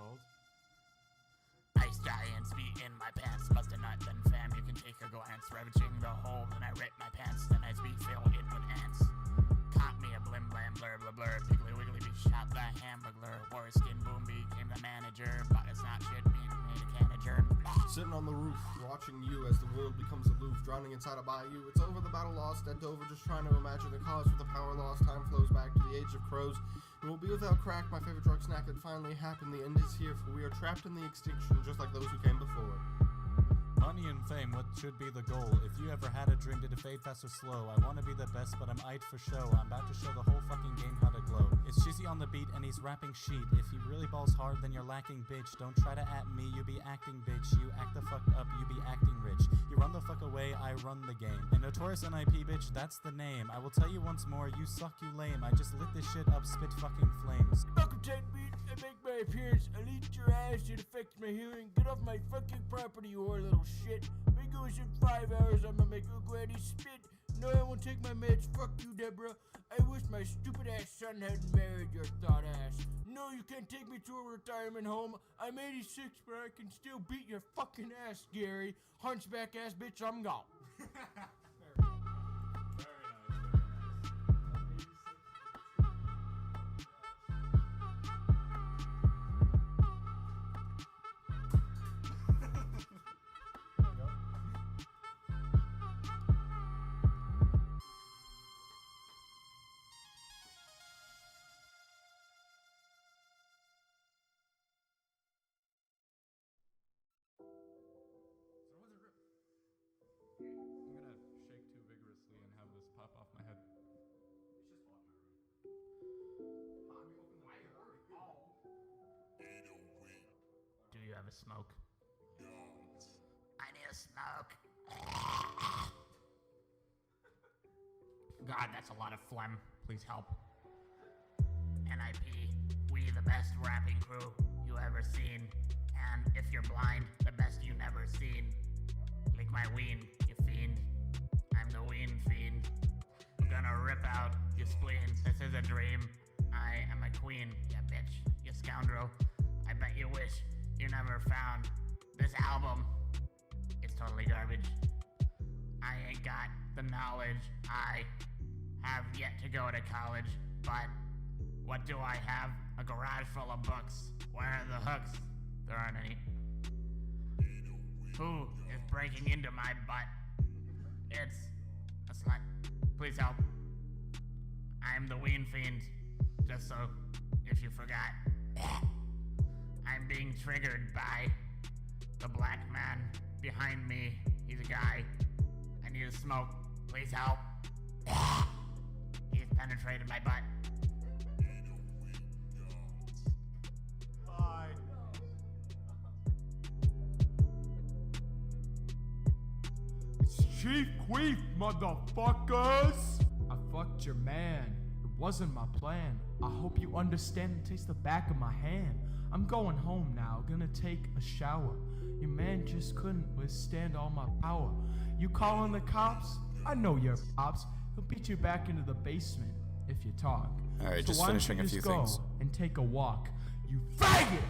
called. Ice giants be in my pants, bust a nut, then fam, you can take a glance. Ravaging the hole, then I rip my pants, then I be filled in with ants. Caught me a blim blam blur blur blur, piggly wiggly be shot the hamburger. Wore skin boom became the manager, but it's not shit being made a canager. Sitting on the roof, watching you as the world becomes aloof, drowning inside a bayou. It's over, the battle lost, and over, just trying to imagine the cause. With the power lost, time flows back to the age of crows. And we'll be without crack, my favorite drug snack. It finally happened, the end is here, for we are trapped in the extinction, just like those who came before. Money and fame, what should be the goal? If you ever had a dream, did it fade fast or slow? I wanna be the best, but I'm eyed for show. I'm about to show the whole fucking game how to glow. It's Cheesy on the beat and he's rapping sheet. If he really balls hard, then you're lacking, bitch. Don't try to at me, you be acting, bitch. You act the fuck up, you be acting rich. You run the fuck away, I run the game. And Notorious NIP, bitch, that's the name. I will tell you once more, you suck, you lame. I just lit this shit up, spit fucking flames. Welcome to beat and make my appearance. I lead your ass, it affects my hearing. Get off my fucking property, you whore little shit. Make goes in 5 hours, I'ma make a granny spit. No, I won't take my meds, fuck you, Deborah. I wish my stupid ass son had married your thought ass. No, you can't take me to a retirement home. I'm 86, but I can still beat your fucking ass, Gary. Hunchback ass bitch, I'm gone. I'm gonna shake too vigorously and have this pop off my head. Do you have a smoke? I need a smoke. God, that's a lot of phlegm. Please help. NIP, we the best rapping crew you ever seen. And if you're blind, the best you never seen. Lick my ween, you fiend. I'm the ween fiend. I'm gonna rip out your spleen. This is a dream. I am a queen, ya bitch, you scoundrel. I bet you wish you never found this album. It's totally garbage. I ain't got the knowledge. I have yet to go to college, but what do I have? A garage full of books. Where are the hooks? There aren't any. Who is breaking into my butt? It's a slut. Please help. I'm the ween fiend. Just so, if you forgot. I'm being triggered by the black man behind me. He's a guy. I need a smoke. Please help. He's penetrated my butt. Bye. It's Chief Queef, motherfuckers! I fucked your man. It wasn't my plan. I hope you understand and taste the back of my hand. I'm going home now, gonna take a shower. Your man just couldn't withstand all my power. You calling the cops? I know your pops. He'll beat you back into the basement if you talk. Alright, So just why don't finishing you a just few go things. and take a walk, you faggot!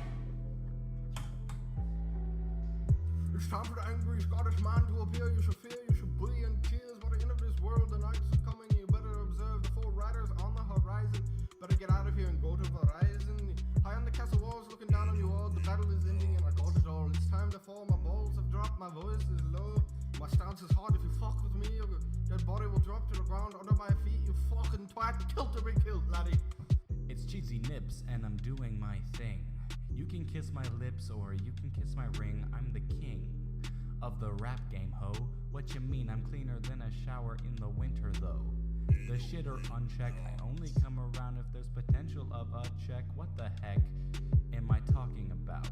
It's time for the angry Scottish man to appear. You should fear, you should be in tears. By the end of this world, the night is coming. You better observe the four riders on the horizon. Better get out of here and go to Verizon. High on the castle walls, looking down on you all. The battle is ending and I got it all. It's time to fall. My balls have dropped, my voice is low. My stance is hard. If you fuck with me, your dead body will drop to the ground under my feet. You fucking twat, killed to be killed, laddie. It's Cheesy Nips, and I'm doing my thing. You can kiss my lips or you can kiss my ring. I'm the king of the rap game, ho. What you mean? I'm cleaner than a shower in the winter, though. The shit are unchecked. I only come around if there's potential of a check. What the heck am I talking about?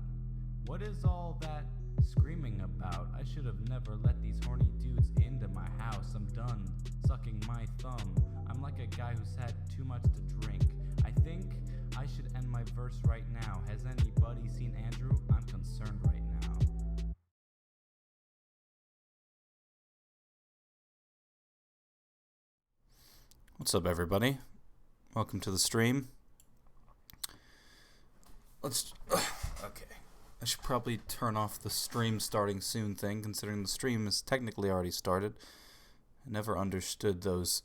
What is all that screaming about? I should have never let these horny dudes into my house. I'm done sucking my thumb. I'm like a guy who's had too much to drink. I think I should end my verse right now. Has anybody seen Andrew? I'm concerned right now. What's up, everybody? Welcome to the stream. Okay, I should probably turn off the stream starting soon thing, considering the stream is technically already started. I never understood those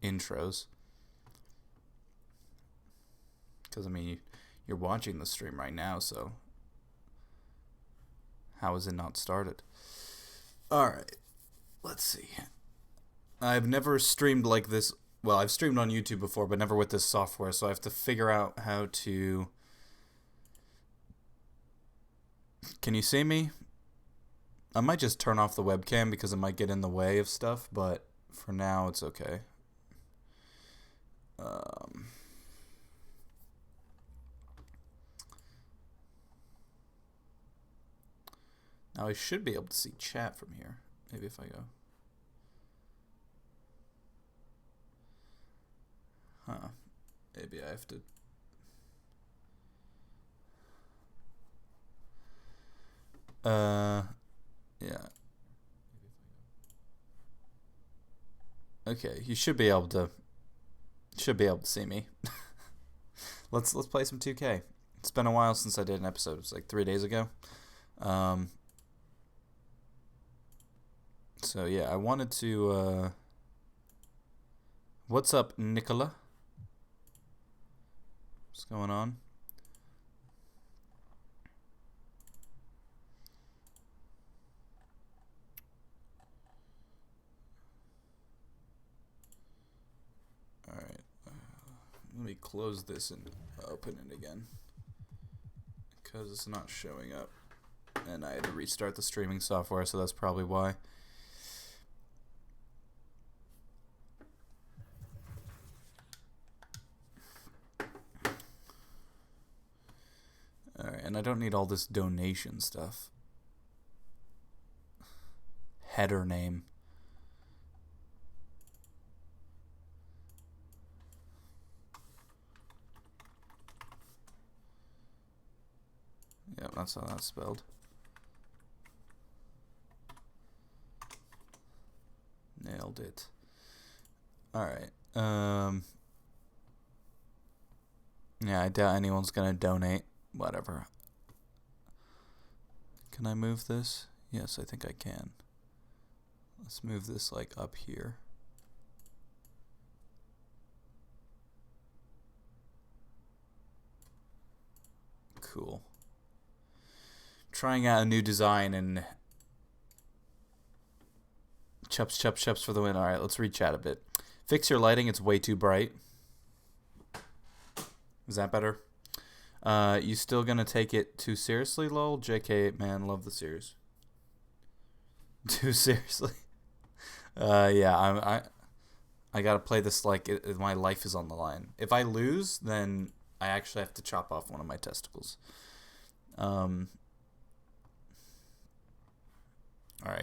intros. Because, I mean, you're watching the stream right now, so how is it not started? Alright, let's see. I've never streamed like this. Well, I've streamed on YouTube before, but never with this software, so I have to figure out how to... Can you see me? I might just turn off the webcam because it might get in the way of stuff, but for now it's okay. Now I should be able to see chat from here. Maybe if I go. Huh. Maybe I have to... Yeah. Okay, you should be able to see me. Let's play some 2K. It's been a while since I did an episode. It was like 3 days ago. So yeah, I wanted to what's up, Nicola? What's going on? Alright, let me close this and open it again, because it's not showing up, and I had to restart the streaming software, so that's probably why. Alright, and I don't need all this donation stuff. Header name. Yep, that's how that's spelled. Nailed it. Alright. Yeah, I doubt anyone's gonna donate. Whatever. Can I move this? Yes, I think I can. Let's move this like up here. Cool. Trying out a new design and chups for the win. Alright, let's read chat a bit. Fix your lighting, it's way too bright. Is that better? You still gonna take it too seriously, lol? JK, man, love the series. Too seriously? Yeah, I gotta play this like my life is on the line. If I lose, then I actually have to chop off one of my testicles. Alright,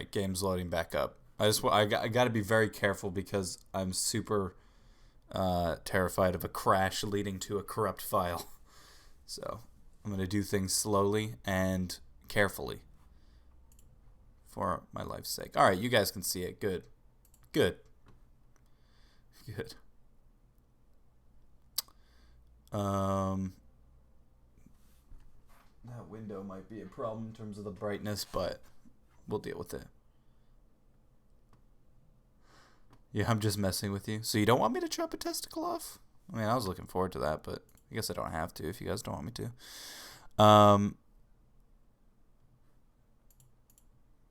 game's loading back up. I gotta be very careful because I'm super terrified of a crash leading to a corrupt file. So I'm gonna do things slowly and carefully for my life's sake. Alright, you guys can see it. Good. Good. Good. That window might be a problem in terms of the brightness, but we'll deal with it. Yeah, I'm just messing with you. So you don't want me to chop a testicle off? I mean, I was looking forward to that, but I guess I don't have to if you guys don't want me to.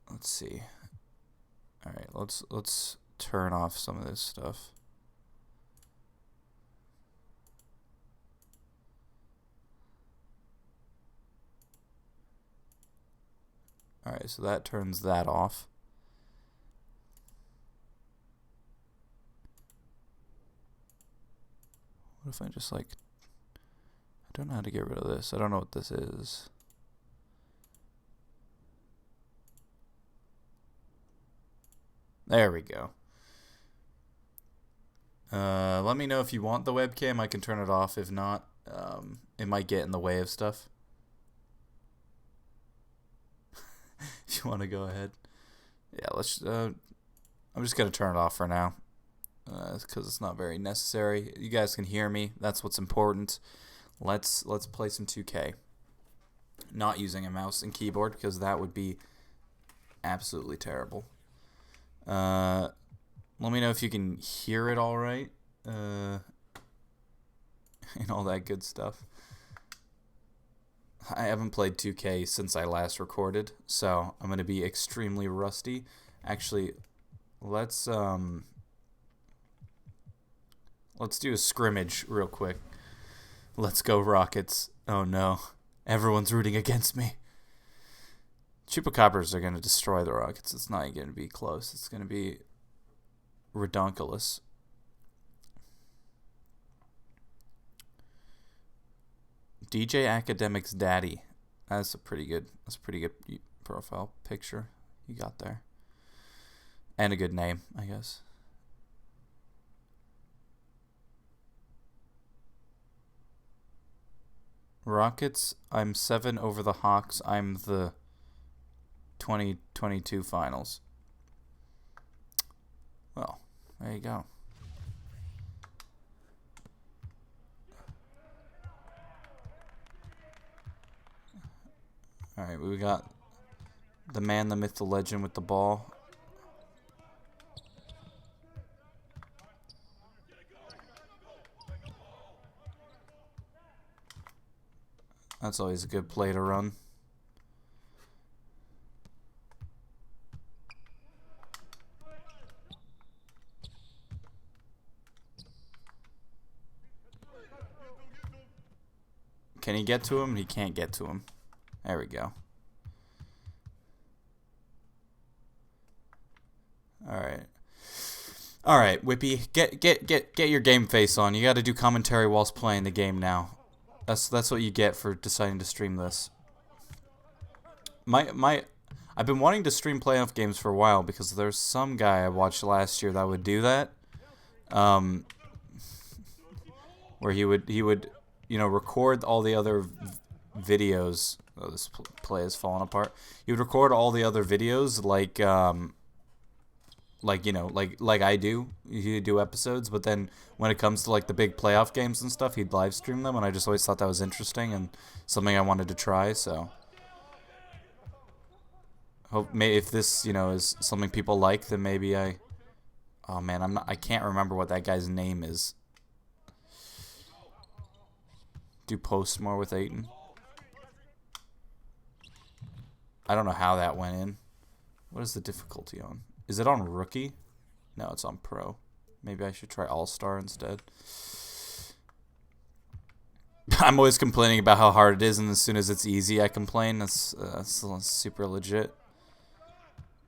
Let's see. All right, let's turn off some of this stuff. All right, so that turns that off. What if I just like... I don't know how to get rid of this. I don't know what this is. There we go. Let me know if you want the webcam. I can turn it off. If not, it might get in the way of stuff. If you want to go ahead. Yeah, let's... I'm just going to turn it off for now. Because it's not very necessary. You guys can hear me. That's what's important. Let's play some 2K. not using a mouse and keyboard, because that would be absolutely terrible. Let me know if you can hear it all right, and all that good stuff. I haven't played 2K since I last recorded, so I'm going to be extremely rusty. Actually, let's do a scrimmage real quick. Let's go Rockets. Oh no, everyone's rooting against me. Chupacabras are going to destroy the Rockets. It's not going to be close. It's going to be redonkulous. DJ Academic's daddy. That's a pretty good profile picture you got there. And a good name, I guess. Rockets, I'm 7 over the Hawks. I'm the 2022 finals. Well, there you go. Alright, we got the man, the myth, the legend with the ball. That's always a good play to run. Can he get to him? He can't get to him. There we go. All right, Whippy, get your game face on. You got to do commentary whilst playing the game now. That's what you get for deciding to stream this. I've been wanting to stream playoff games for a while because there's some guy I watched last year that would do that. Where he would record all the other videos. Oh, this play is falling apart. He would record all the other videos like I do. He'd do episodes, but then when it comes to like the big playoff games and stuff, he'd live stream them, and I just always thought that was interesting and something I wanted to try. So, hope if this is something people like, then maybe I. Oh man, I can't remember what that guy's name is. Do post more with Aiton. I don't know how that went in. What is the difficulty on? Is it on rookie? No, it's on pro. Maybe I should try all-star instead. I'm always complaining about how hard it is, and as soon as it's easy, I complain. That's super legit.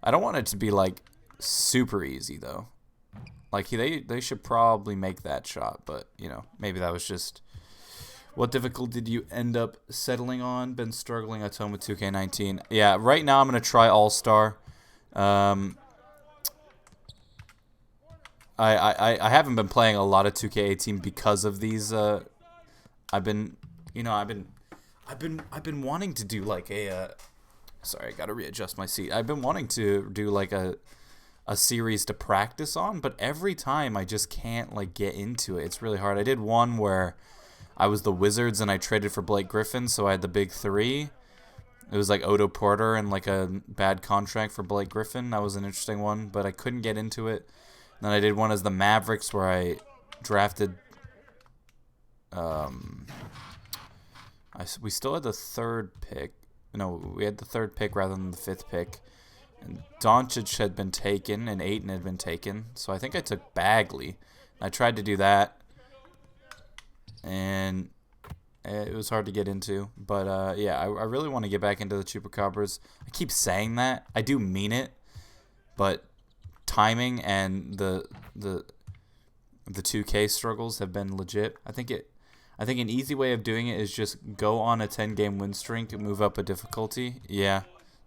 I don't want it to be like super easy though. Like they should probably make that shot, but maybe that was just. What difficulty did you end up settling on? Been struggling a ton with 2K19. Yeah, right now I'm gonna try all-star. I haven't been playing a lot of 2K18 because of these. I've been wanting to do like a. Sorry, I gotta readjust my seat. I've been wanting to do like a series to practice on, but every time I just can't like get into it. It's really hard. I did one where I was the Wizards and I traded for Blake Griffin, so I had the big three. It was like Otto Porter and like a bad contract for Blake Griffin. That was an interesting one, but I couldn't get into it. Then I did one as the Mavericks where I drafted. We still had the third pick. No, we had the third pick rather than the fifth pick. And Doncic had been taken and Ayton had been taken. So I think I took Bagley. I tried to do that. And it was hard to get into. But yeah, I really want to get back into the Chupacabras. I keep saying that. I do mean it. But timing and the 2K struggles have been legit. I think an easy way of doing it is just go on a 10-game win streak and move up a difficulty. Yeah,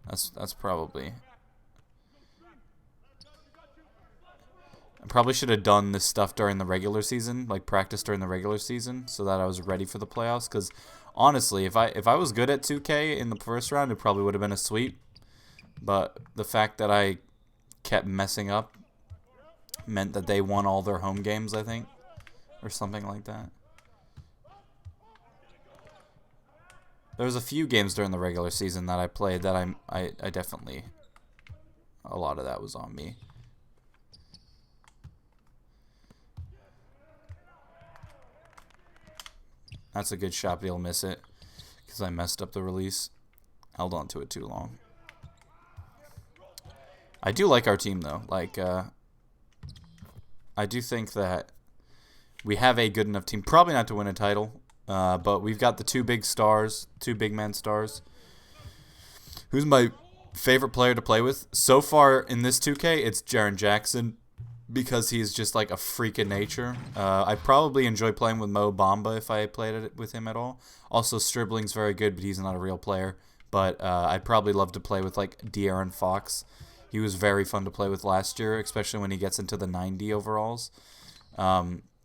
that's probably. I probably should have done this stuff during the regular season, like practice during the regular season, so that I was ready for the playoffs. Because honestly, if I was good at 2K in the first round, it probably would have been a sweep. But the fact that I kept messing up meant that they won all their home games, I think, or something like that. There was a few games during the regular season that I played that I definitely, a lot of that was on me. That's a good shot, but he'll miss it because I messed up the release. Held on to it too long. I do like our team though. Like, I do think that we have a good enough team. Probably not to win a title, but we've got the two big stars, two big man stars. Who's my favorite player to play with? So far in this 2K, it's Jaren Jackson because he's just like a freak of nature. I probably enjoy playing with Mo Bamba if I played it with him at all. Also, Stribling's very good, but he's not a real player. But I'd probably love to play with like De'Aaron Fox. He was very fun to play with last year, especially when he gets into the 90 overalls.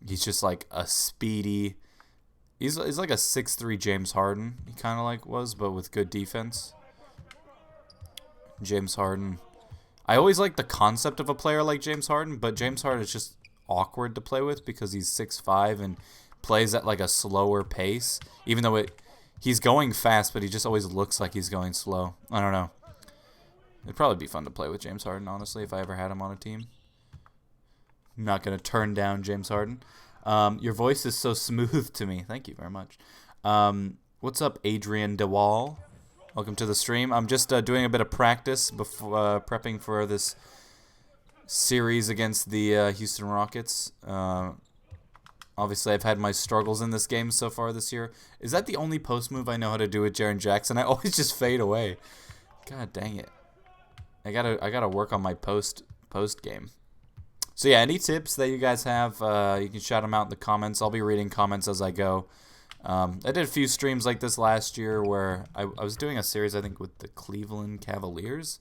He's just like a speedy. He's like a 6'3" James Harden. He kind of like was, but with good defense. James Harden. I always like the concept of a player like James Harden, but James Harden is just awkward to play with because he's 6'5" and plays at like a slower pace. Even though he's going fast, but he just always looks like he's going slow. I don't know. It'd probably be fun to play with James Harden, honestly, if I ever had him on a team. I'm not going to turn down James Harden. Your voice is so smooth to me. Thank you very much. What's up, Adrian DeWall? Welcome to the stream. I'm just doing a bit of practice before prepping for this series against the Houston Rockets. Obviously, I've had my struggles in this game so far this year. Is that the only post move I know how to do with Jaren Jackson? I always just fade away. God dang it. I gotta work on my post game. So yeah, any tips that you guys have, you can shout them out in the comments. I'll be reading comments as I go. I did a few streams like this last year where I was doing a series, I think, with the Cleveland Cavaliers,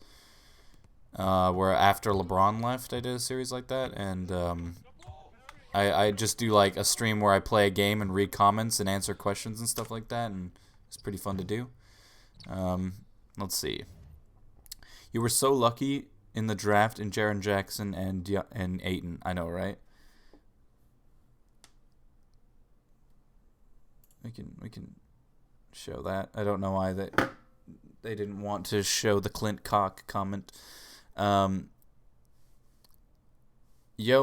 where after LeBron left, I did a series like that, and I just do like a stream where I play a game and read comments and answer questions and stuff like that, and it's pretty fun to do. Let's see. You were so lucky in the draft in Jaren Jackson and Ayton. I know, right? We can show that. I don't know why they didn't want to show the Clint Cock comment. Yo,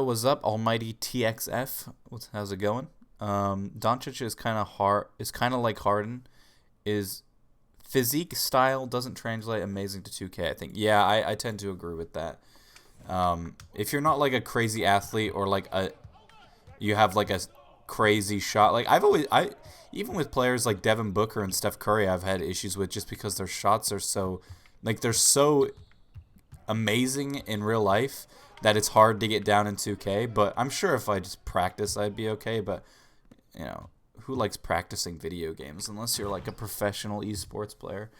what's up, Almighty TXF? How's it going? Doncic is kind of hard. Is kind of like Harden. Is physique style doesn't translate amazing to 2K. I think. Yeah, I tend to agree with that. If you're not like a crazy athlete or like you have like a crazy shot. Like even with players like Devin Booker and Steph Curry, I've had issues with just because their shots are so like they're so amazing in real life that it's hard to get down in 2K. But I'm sure if I just practice, I'd be okay. But you know, who likes practicing video games unless you're like a professional esports player?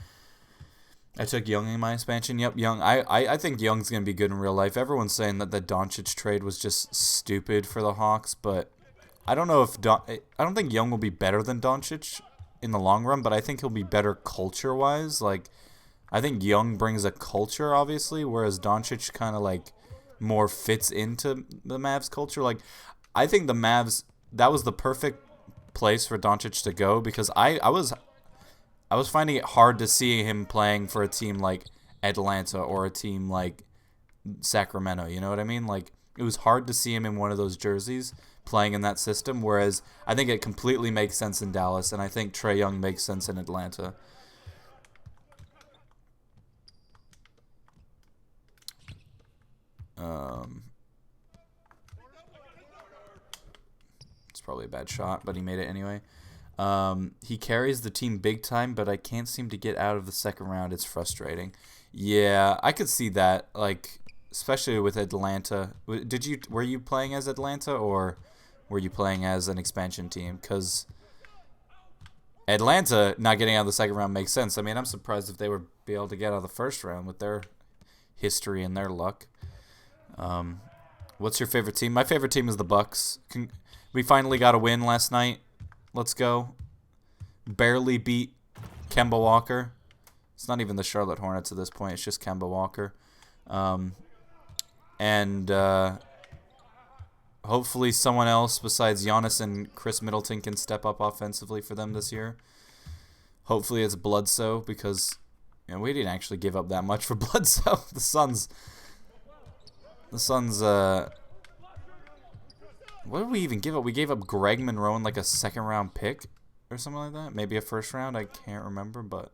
I took Young in my expansion. Yep, Young. I think Young's gonna be good in real life. Everyone's saying that the Doncic trade was just stupid for the Hawks, but I don't know if I don't think Young will be better than Doncic in the long run, but I think he'll be better culture-wise. Like, I think Young brings a culture, obviously, whereas Doncic kind of like more fits into the Mavs culture. Like, I think the Mavs, that was the perfect place for Doncic to go because I was finding it hard to see him playing for a team like Atlanta or a team like Sacramento. You know what I mean? Like, it was hard to see him in one of those jerseys playing in that system, whereas I think it completely makes sense in Dallas, and I think Trae Young makes sense in Atlanta. It's probably a bad shot, but he made it anyway. He carries the team big time, but I can't seem to get out of the second round. It's frustrating. Yeah, I could see that, like, especially with Atlanta. Were you playing as Atlanta, or were you playing as an expansion team? Because Atlanta not getting out of the second round makes sense. I mean, I'm surprised if they would be able to get out of the first round with their history and their luck. What's your favorite team? My favorite team is the Bucks. We finally got a win last night. Let's go. Barely beat Kemba Walker. It's not even the Charlotte Hornets at this point. It's just Kemba Walker. And hopefully someone else besides Giannis and Chris Middleton can step up offensively for them this year. Hopefully it's Bledsoe because we didn't actually give up that much for Bledsoe. The Suns. What did we even give up? We gave up Greg Monroe in like a second-round pick or something like that. Maybe a first round. I can't remember, but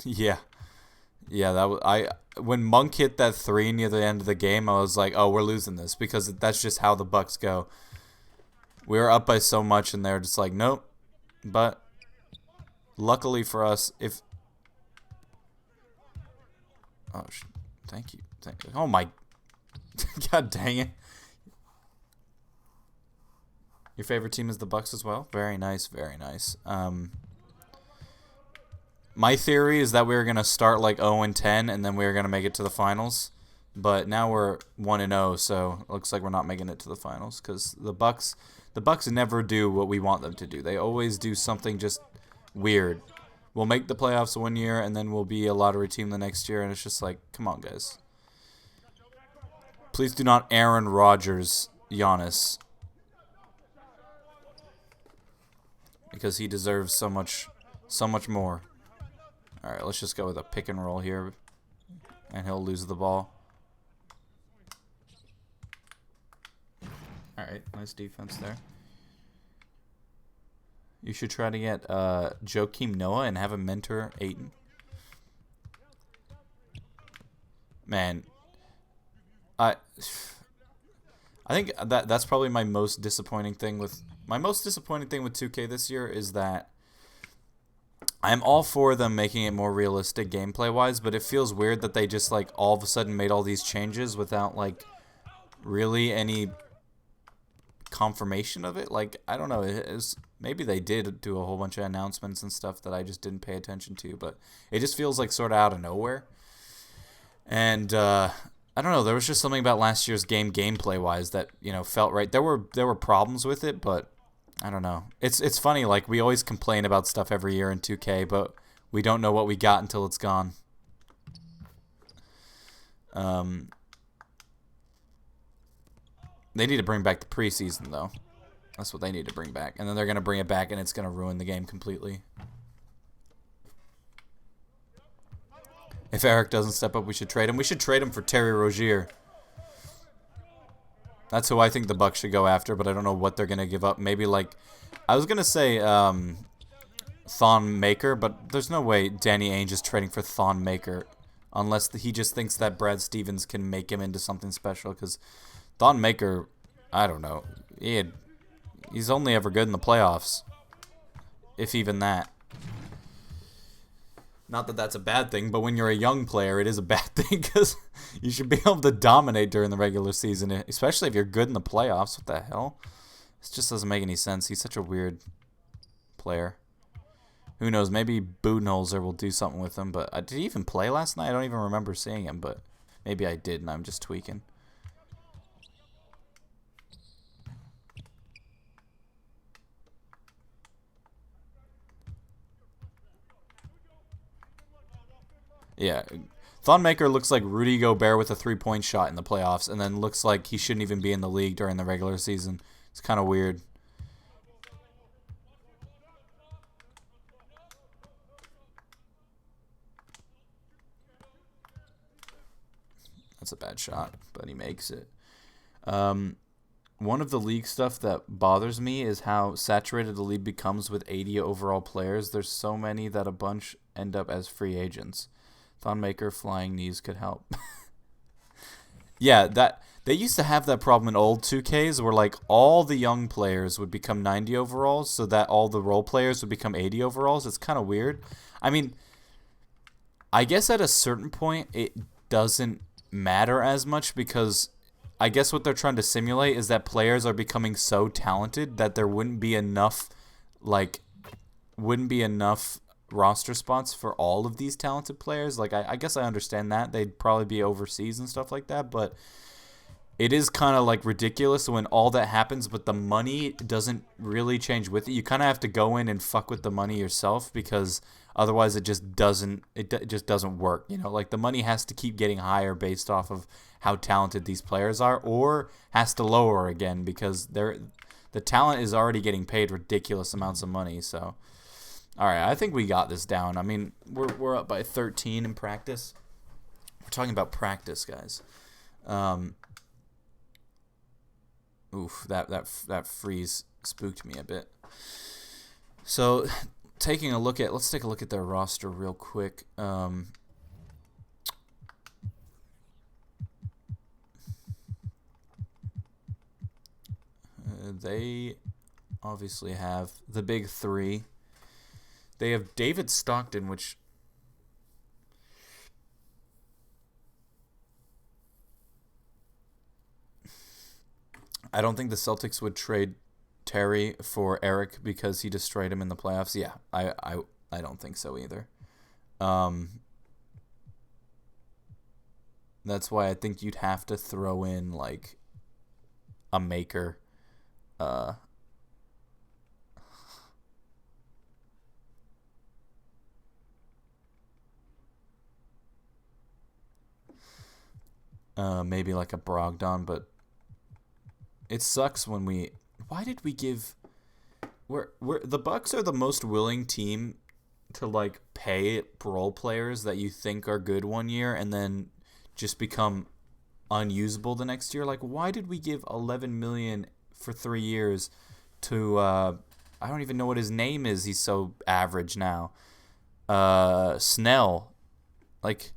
yeah. That was when Monk hit that 3 near the end of the game, I was like, "Oh, we're losing this," because that's just how the Bucks go. We were up by so much, and they're just like, "Nope." But luckily for us, thank you. Oh my, God dang it! Your favorite team is the Bucks as well. Very nice, very nice. My theory is that we were gonna start like 0-10, and then we were gonna make it to the finals. But now we're 1-0, so it looks like we're not making it to the finals because the Bucks never do what we want them to do. They always do something just weird. We'll make the playoffs 1 year, and then we'll be a lottery team the next year, and it's just like, come on, guys. Please do not Aaron Rodgers Giannis. Because he deserves so much more. Alright, let's just go with a pick and roll here. And he'll lose the ball. Alright, nice defense there. You should try to get Joakim Noah and have him mentor Ayton. Man, I think that's probably my most disappointing thing with 2K this year is that I'm all for them making it more realistic gameplay wise, but it feels weird that they just like all of a sudden made all these changes without like really any confirmation of it. Like, I don't know, maybe they did do a whole bunch of announcements and stuff that I just didn't pay attention to, but it just feels like sort of out of nowhere. And I don't know, there was just something about last year's game gameplay wise that, felt right. There were problems with it, but I don't know. It's funny, like we always complain about stuff every year in 2K, but we don't know what we got until it's gone. They need to bring back the preseason, though. That's what they need to bring back. And then they're going to bring it back, and it's going to ruin the game completely. If Eric doesn't step up, we should trade him. We should trade him for Terry Rozier. That's who I think the Bucks should go after, but I don't know what they're going to give up. Maybe, like, I was going to say Thon Maker, but there's no way Danny Ainge is trading for Thon Maker unless he just thinks that Brad Stevens can make him into something special, because Thon Maker, I don't know. He's only ever good in the playoffs, if even that. Not that that's a bad thing, but when you're a young player, it is a bad thing because you should be able to dominate during the regular season, especially if you're good in the playoffs. What the hell? This just doesn't make any sense. He's such a weird player. Who knows? Maybe Budenholzer will do something with him, but did he even play last night? I don't even remember seeing him, but maybe I did, and I'm just tweaking. Yeah, Thonmaker looks like Rudy Gobert with a three-point shot in the playoffs, and then looks like he shouldn't even be in the league during the regular season. It's kind of weird. That's a bad shot, but he makes it. One of the league stuff that bothers me is how saturated the league becomes with 80 overall players. There's so many that a bunch end up as free agents. Thonmaker flying knees could help. Yeah, they used to have that problem in old 2Ks where like all the young players would become 90 overalls so that all the role players would become 80 overalls. It's kind of weird. I mean, I guess at a certain point it doesn't matter as much because I guess what they're trying to simulate is that players are becoming so talented that there wouldn't be enough roster spots for all of these talented players. Like, I guess I understand that. They'd probably be overseas and stuff like that, but it is kind of, like, ridiculous when all that happens, but the money doesn't really change with it. You kind of have to go in and fuck with the money yourself because otherwise it just doesn't work. You know, like, the money has to keep getting higher based off of how talented these players are or has to lower again because The talent is already getting paid ridiculous amounts of money. So, all right, I think we got this down. I mean, we're up by 13 in practice. We're talking about practice, guys. Oof, that freeze spooked me a bit. So, let's take a look at their roster real quick. They obviously have the big three. They have David Stockton, which I don't think the Celtics would trade Terry for Eric because he destroyed him in the playoffs. Yeah, I don't think so either. That's why I think you'd have to throw in like a maker. Maybe like a Brogdon, but it sucks when we. Why did we give? We're the Bucks are the most willing team to like pay role players that you think are good one year and then just become unusable the next year. Like, why did we give $11 million for 3 years to I don't even know what his name is. He's so average now. Snell. Like,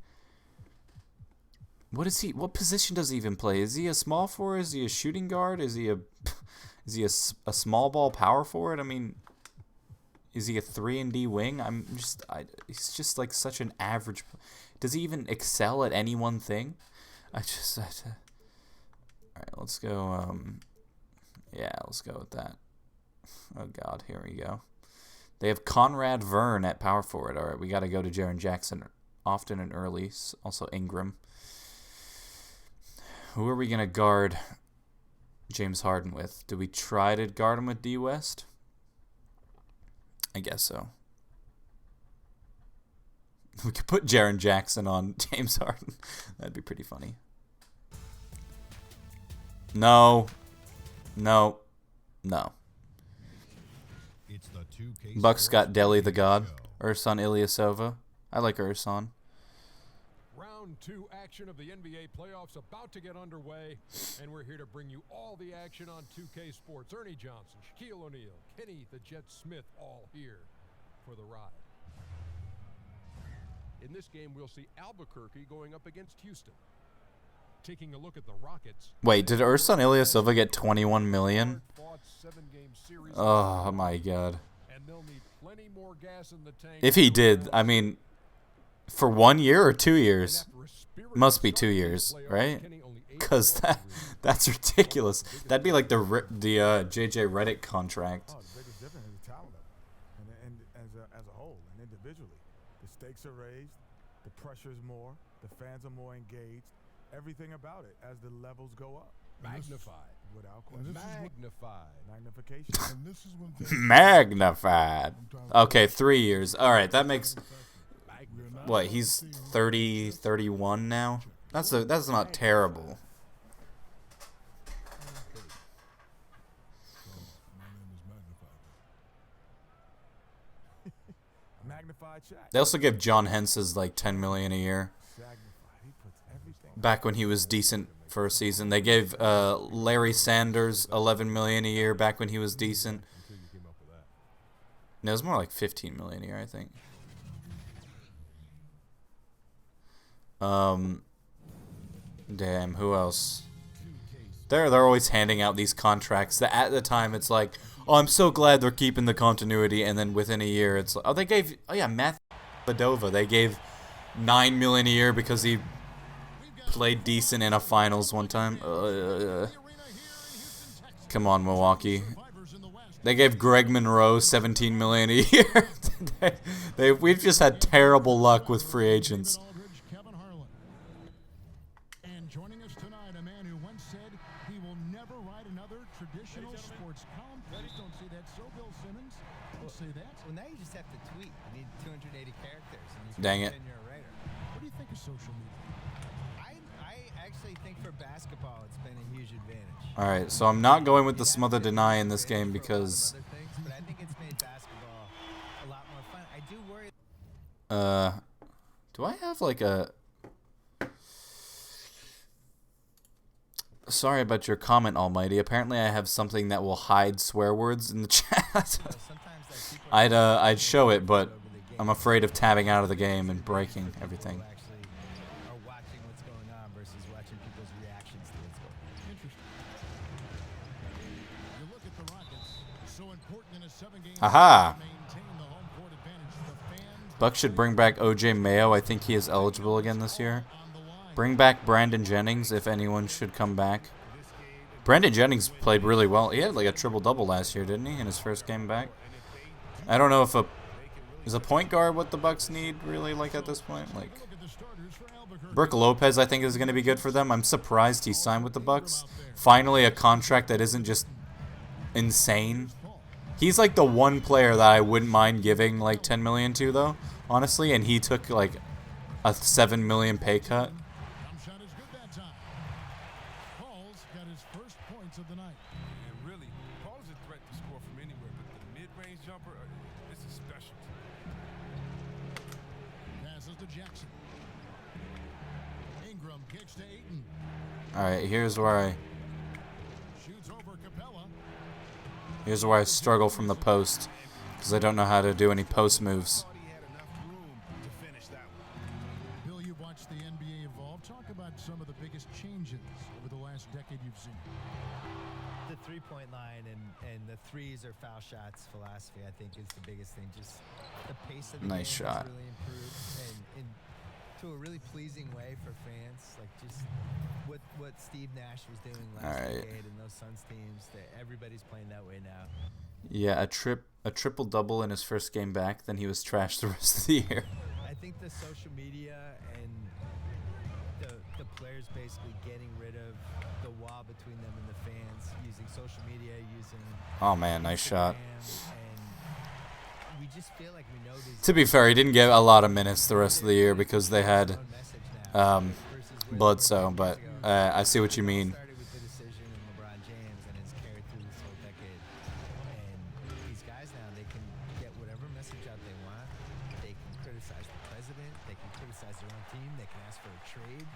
what is he? What position does he even play? Is he a small forward? Is he a shooting guard? Is he a small ball power forward? I mean, is he a 3-and-D wing? He's just like such an average. Does he even excel at any one thing? All right, let's go. Yeah, let's go with that. Oh God, here we go. They have Conrad Vern at power forward. All right, we got to go to Jaren Jackson often and early. Also Ingram. Who are we gonna guard James Harden with? Do we try to guard him with D West? I guess so. We could put Jaren Jackson on James Harden. That'd be pretty funny. No. Bucks got Deli the God. Ursan Ilyasova. I like Ursan. Round 2 action of the NBA playoffs about to get underway, and we're here to bring you all the action on 2K Sports. Ernie Johnson, Shaquille O'Neal, Kenny the Jet Smith, all here for the ride. In this game, we'll see Albuquerque going up against Houston. Taking a look at the Rockets. Wait, did Ursan Ilyasova get $21 million? Oh my God. And they'll need plenty more gas in the tank. If he did, I mean, for 1 year or 2 years? Must be 2 years, right? Because that's ridiculous. That'd be like the JJ Redick contract. Oh, the biggest difference is talent, and as a whole, and individually, the stakes are raised, the pressure is more, the fans are more engaged, everything about it as the levels go up. Magnified. Without question. Magnified. Magnification. And this is when Magnified. Okay, 3 years. All right, that makes. What, he's 30, 31 now? That's not terrible. Magnified Shaq. They also give John Henses like $10 million a year. He puts everything. Back when he was decent for a season, they gave Larry Sanders $11 million a year. Back when he was decent. No, it was more like $15 million a year, I think. Damn, who else? They're always handing out these contracts that at the time it's like, oh, I'm so glad they're keeping the continuity, and then within a year it's like, Matthew Badova, they gave $9 million a year because he played decent in a finals one time. Come on, Milwaukee. They gave Greg Monroe $17 million a year. We've just had terrible luck with free agents. And joining us tonight, a man who once said he will never write another traditional sports column. Please don't say that. So, Bill Simmons, don't say that. Well, now you just have to tweet. You need 280 characters. And you Dang it. You're a writer. What do you think of social media? I actually think for basketball, it's been a huge advantage. Alright, so I'm not going with the smother deny in this game because... But I think it's made basketball a lot more fun. I do worry. Do I have like a... Sorry about your comment, Almighty. Apparently I have something that will hide swear words in the chat. I'd show it, but I'm afraid of tabbing out of the game and breaking everything. Are watching what's going on versus watching people's reactions to what's going on. Interesting. You look at the Rockets, so important in a 7-game Aha! to maintain the home court advantage. The fans Bucks should bring back OJ Mayo. I think he is eligible again this year. Bring back Brandon Jennings if anyone should come back. Brandon Jennings played really well. He had like a triple-double last year, didn't he, in his first game back? I don't know if is a point guard what the Bucks need really like at this point. Like Brook Lopez, I think is going to be good for them. I'm surprised he signed with the Bucks. Finally, a contract that isn't just insane. He's like the one player that I wouldn't mind giving like $10 million to, though, honestly, and he took like a $7 million pay cut. shot is good that time. Paul's got his first points of the night. And really, Paul is a threat to score from anywhere, but the mid-range jumper, it's a specialty. Passes to Jackson. Ingram kicks to Ayton. Alright, here's where Shoots over Capella. I struggle from the post because I don't know how to do any post moves. He had enough room to finish that one. Bill, you've watched the NBA evolve. Talk about some of the biggest changes over the last decade you've seen. The three-point line and the threes or foul shots philosophy, I think, is the biggest thing. Just the pace of the Nice game shot. has really improved, and to a really pleasing way for fans. Like just what Steve Nash was doing last decade and those Suns teams. That everybody's playing that way now. Yeah, a triple-double in his first game back, then he was trashed the rest of the year. I think the social media and the players basically getting rid of the wall between them and the fans, using social media, using Oh man, nice shot. Instagram, and we just feel like we know these. To be fair, he didn't get a lot of minutes the rest of the year because they had Bledsoe, but I see what you mean. Started with the decision in LeBron James and has carried through this whole decade. And these guys now, they can get whatever message out they want. They can criticize the president. They can criticize their own team. They can ask for a trade.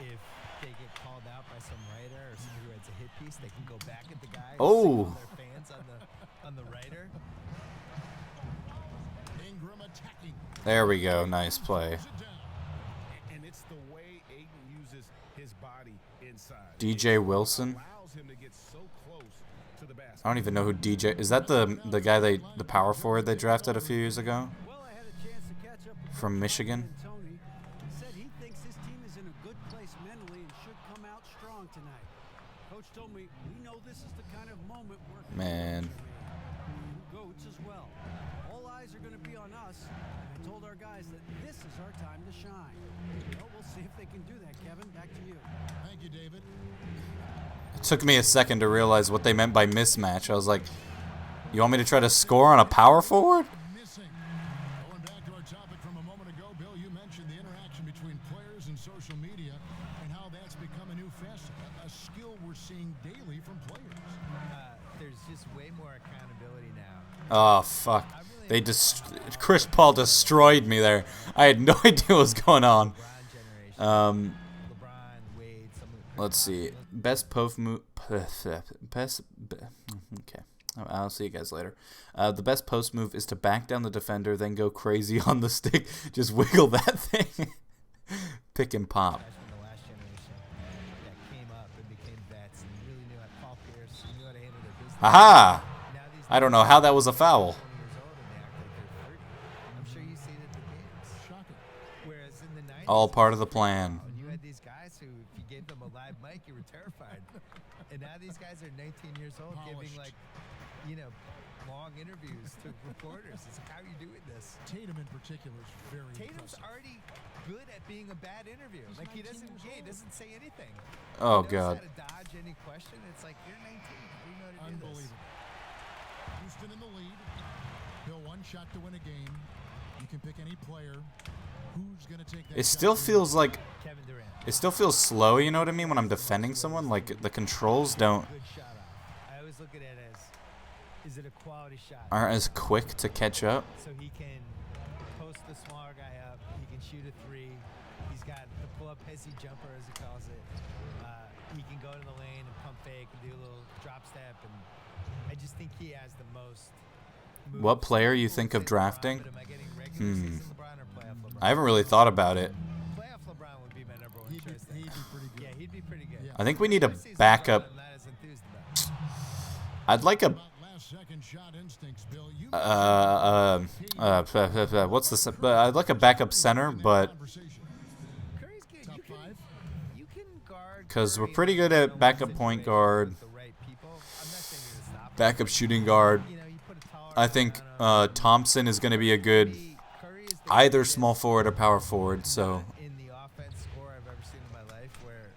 If they get called out by some writer or somebody who writes a hit piece, they can go back at the guy. Oh. And their fans on the writer. Ingram attacking. There we go, nice play. And it's the way Ayton uses his body inside. DJ Wilson? Allows him to get so close to the basket. I don't even know who DJ is. That the guy the power forward they drafted a few years ago Well, I had a chance to catch up with from Michigan? Tony. He said he thinks his team is in a good place mentally and should come out strong tonight. Coach told me we know this is the kind of moment where Man. goats as well. All eyes are going to be on us. I told our guys that this is our time to shine. Well, we'll see if they can do that, Kevin. Back to you. Thank you, David. It took me a second to realize what they meant by mismatch. I was like, you want me to try to score on a power forward? Missing. Going back to our topic from a moment ago, Bill, you mentioned the interaction between players and social media and how that's become a new facet, a skill we're seeing daily from players. There's just way more accountability now. Oh fuck! They Chris Paul destroyed me there. I had no idea what was going on. LeBron, Wade, some of the Let's see. Best post move. Okay. I'll see you guys later. The best post move is to back down the defender, then go crazy on the stick. Just wiggle that thing. Pick and pop. guys from the last generation that came up and became vets and really knew how Paul Pierce knew how to handle their business. Aha! Now these I don't know how that was a foul. 20 years old and they act like they're 30. I'm sure you see it at the games. Shocking. Whereas in the 90s, All part of the plan. you had these guys who, if you gave them a live mic, you were terrified. And now these guys are 19 years old giving Polished. long interviews to reporters. It's like, how are you doing this? Tatum in particular is very Tatum's impressive. already good at being a bad interview. He's Like he 19 doesn't, years he old. doesn't say anything. Oh He knows god. how to dodge any question. It's like you're 19. How do you know how to do this? Unbelievable. Houston in the lead. Bill, one shot to win a game. You can pick any player. It still feels like... It still feels slow, you know what I mean, when I'm defending someone? Like, the controls don't... I always look at it as, is it a quality shot? Aren't as quick to catch up. So he can post the smaller guy up. He can shoot a three. He's got the pull-up hissy jumper, as he calls it. He can go to the lane and pump fake and do a little drop step. And I just think he has the most moves. What player you think of drafting? I haven't really thought about it. Playoff LeBron would be my number one choice. He'd be pretty good. Yeah, he'd be pretty good. I think we need a backup. I'd like a... what's the... I'd like a backup center, but... Because we're pretty good at backup point guard. Backup shooting guard. I think Thompson is going to be a good either small forward or power forward, so... In the offense score I've ever seen in my life where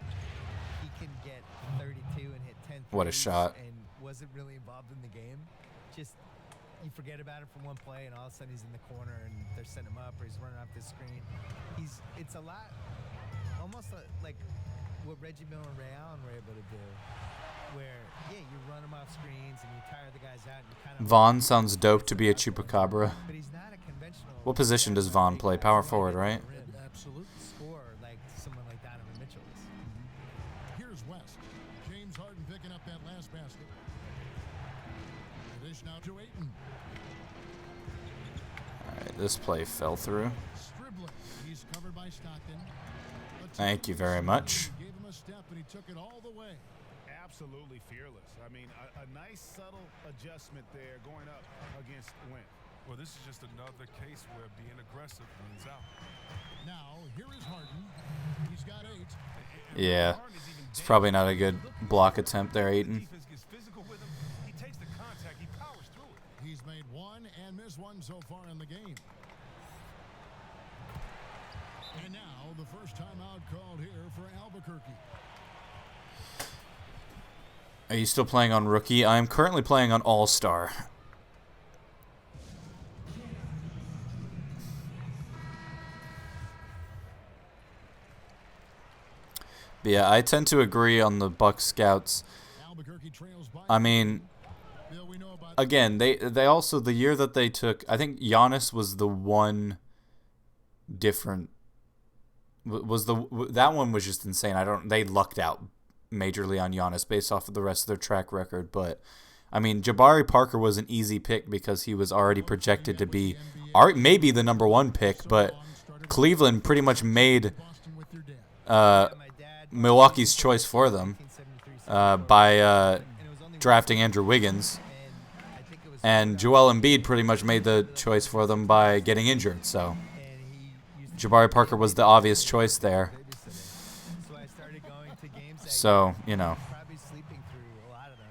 he can get 32 and hit 10 What a shot. and wasn't really involved in the game. Just, you forget about it for one play and all of a sudden he's in the corner and they're setting him up or he's running off the screen. It's a lot, almost like what Reggie Miller and Ray Allen were able to do. Where, yeah, you run them off screens and you tire the guys out and you kind of... Vaughn sounds dope to be a Chupacabra. But he's not a conventional... What position does Vaughn play? Power forward, right? Absolutely. Score like someone like Donovan Mitchell is. Here's West. James Harden picking up that last basket. The dish now to Ayton. Alright, this play fell through. Stribbling. He's covered by Stockton. Thank you very much. Gave him a step and he took it all the way. Absolutely fearless. I mean, a nice subtle adjustment there going up against Wynn. Well, this is just another case where being aggressive wins out. Now, here is Harden. He's got 8. Yeah, it's probably not a good block attempt there, Ayton. Defense gets physical with him. He takes the contact. He powers through it. He's made 1 and missed 1 so far in the game. And now, the first timeout called here for Albuquerque. Are you still playing on Rookie? I am currently playing on All-Star. But yeah, I tend to agree on the Bucks scouts. I mean, again, they also, the year that they took, I think Giannis was the one different, that one was just insane. They lucked out majorly on Giannis based off of the rest of their track record. But, I mean, Jabari Parker was an easy pick because he was already projected to be maybe the number 1 pick, but Cleveland pretty much made Milwaukee's choice for them by drafting Andrew Wiggins, and Joel Embiid pretty much made the choice for them by getting injured. So Jabari Parker was the obvious choice there. So, you know. Probably sleeping through a lot of them,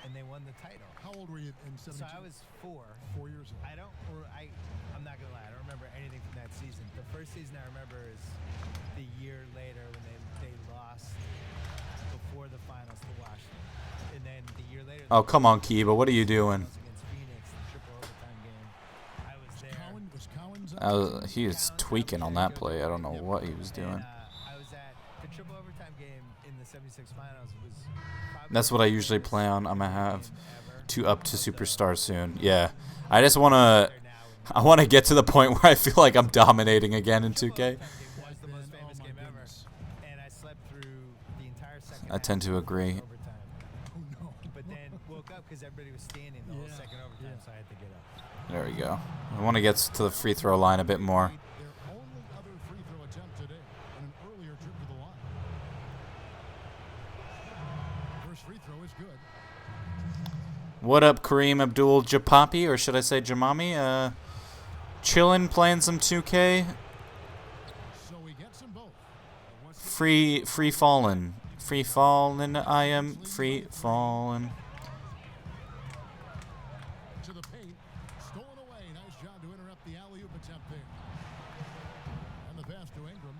and they won the title. How old were you in 17? So I was 4. 4 years old. I'm not gonna lie. I don't remember anything from that season. The first season I remember is the year later when they lost before the finals to Washington, and then the year later. Oh, come on, Kiba. What are you doing? Against Phoenix, the triple overtime game. I was there. He was tweaking on that play. I don't know what he was doing. I was at the triple overtime game in the 76 finals. That's what I usually play on. I'm going to have to up to Superstar soon. Yeah. I just want to... I want to get to the point where I feel like I'm dominating again in 2K. I tend to agree. But then woke up because everybody was standing the whole second overtime, so I had to get up. There we go. I want to get to the free throw line a bit more. Their only other free throw attempt today on an earlier trip to the line. First free throw is good. What up, Kareem Abdul-Japapi, or should I say Jamami? Chillin', playing some 2K. So he gets them both. Free fallin'. Free fallin', I am free fallin'. To the paint. Stolen away. Nice job to interrupt the alley-oop attempt there. And the pass to Ingram.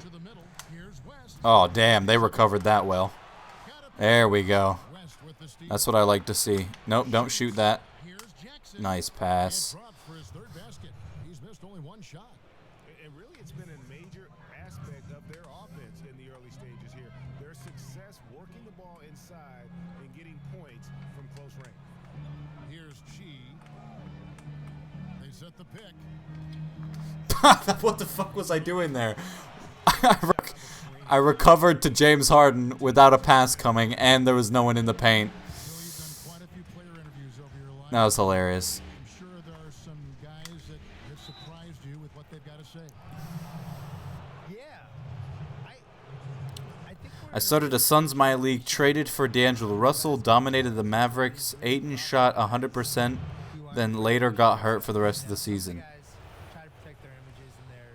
To the middle. Here's West. Oh, damn. They recovered that well. There we go. That's what I like to see. Nope, don't shoot that. Nice pass. He's missed only one shot. And really, it's been a major aspect of their offense in the early stages here. Their success working the ball inside and getting points from close range. Here's Chi. They set the pick. What the fuck was I doing there? I recovered to James Harden without a pass coming, and there was no one in the paint. That was hilarious. I'm sure there are some guys that have surprised you with what they've got to say. Yeah. I think I started a Suns My League, traded for D'Angelo Russell, dominated the Mavericks. Aiton shot 100%, then later got hurt for the rest of the season. try to protect their images and their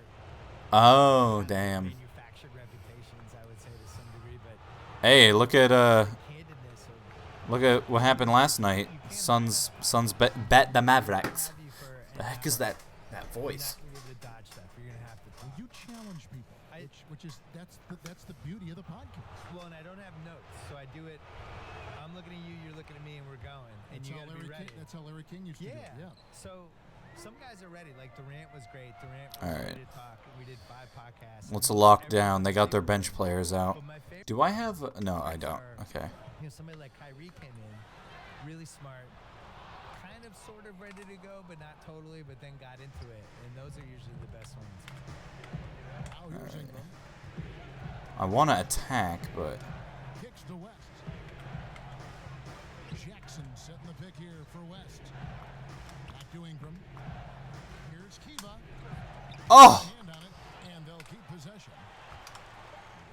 Oh, damn. manufactured reputations, I would say, to some degree, but Hey, look at handedness of look at what happened last night. Suns bet the Mavericks. The heck is that voice? you're not gonna be able to dodge stuff. You're gonna have to. Well, you challenge people, which is that's the beauty of the podcast. Well, and I don't have notes, so I do it. I'm looking at you, you're looking at me, and we're going. And That's you how gotta be ready. That's how Larry King used to do it. Yeah. Yeah. So some guys are ready. Like Durant was great. Durant was All right. ready to talk. We did 5 podcasts. What's a lockdown? They got their bench players out. But my favorite Do I have? No, I don't. Okay. You know, somebody like Kyrie came in, really smart, kind of sort of ready to go, but not totally, but then got into it. And those are usually the best ones. Now here's Ingram. I want to attack, but Kicks to West. Jackson setting the pick here for West. Back to Ingram. Here's Kiva. oh, Hand on it, and they'll keep possession.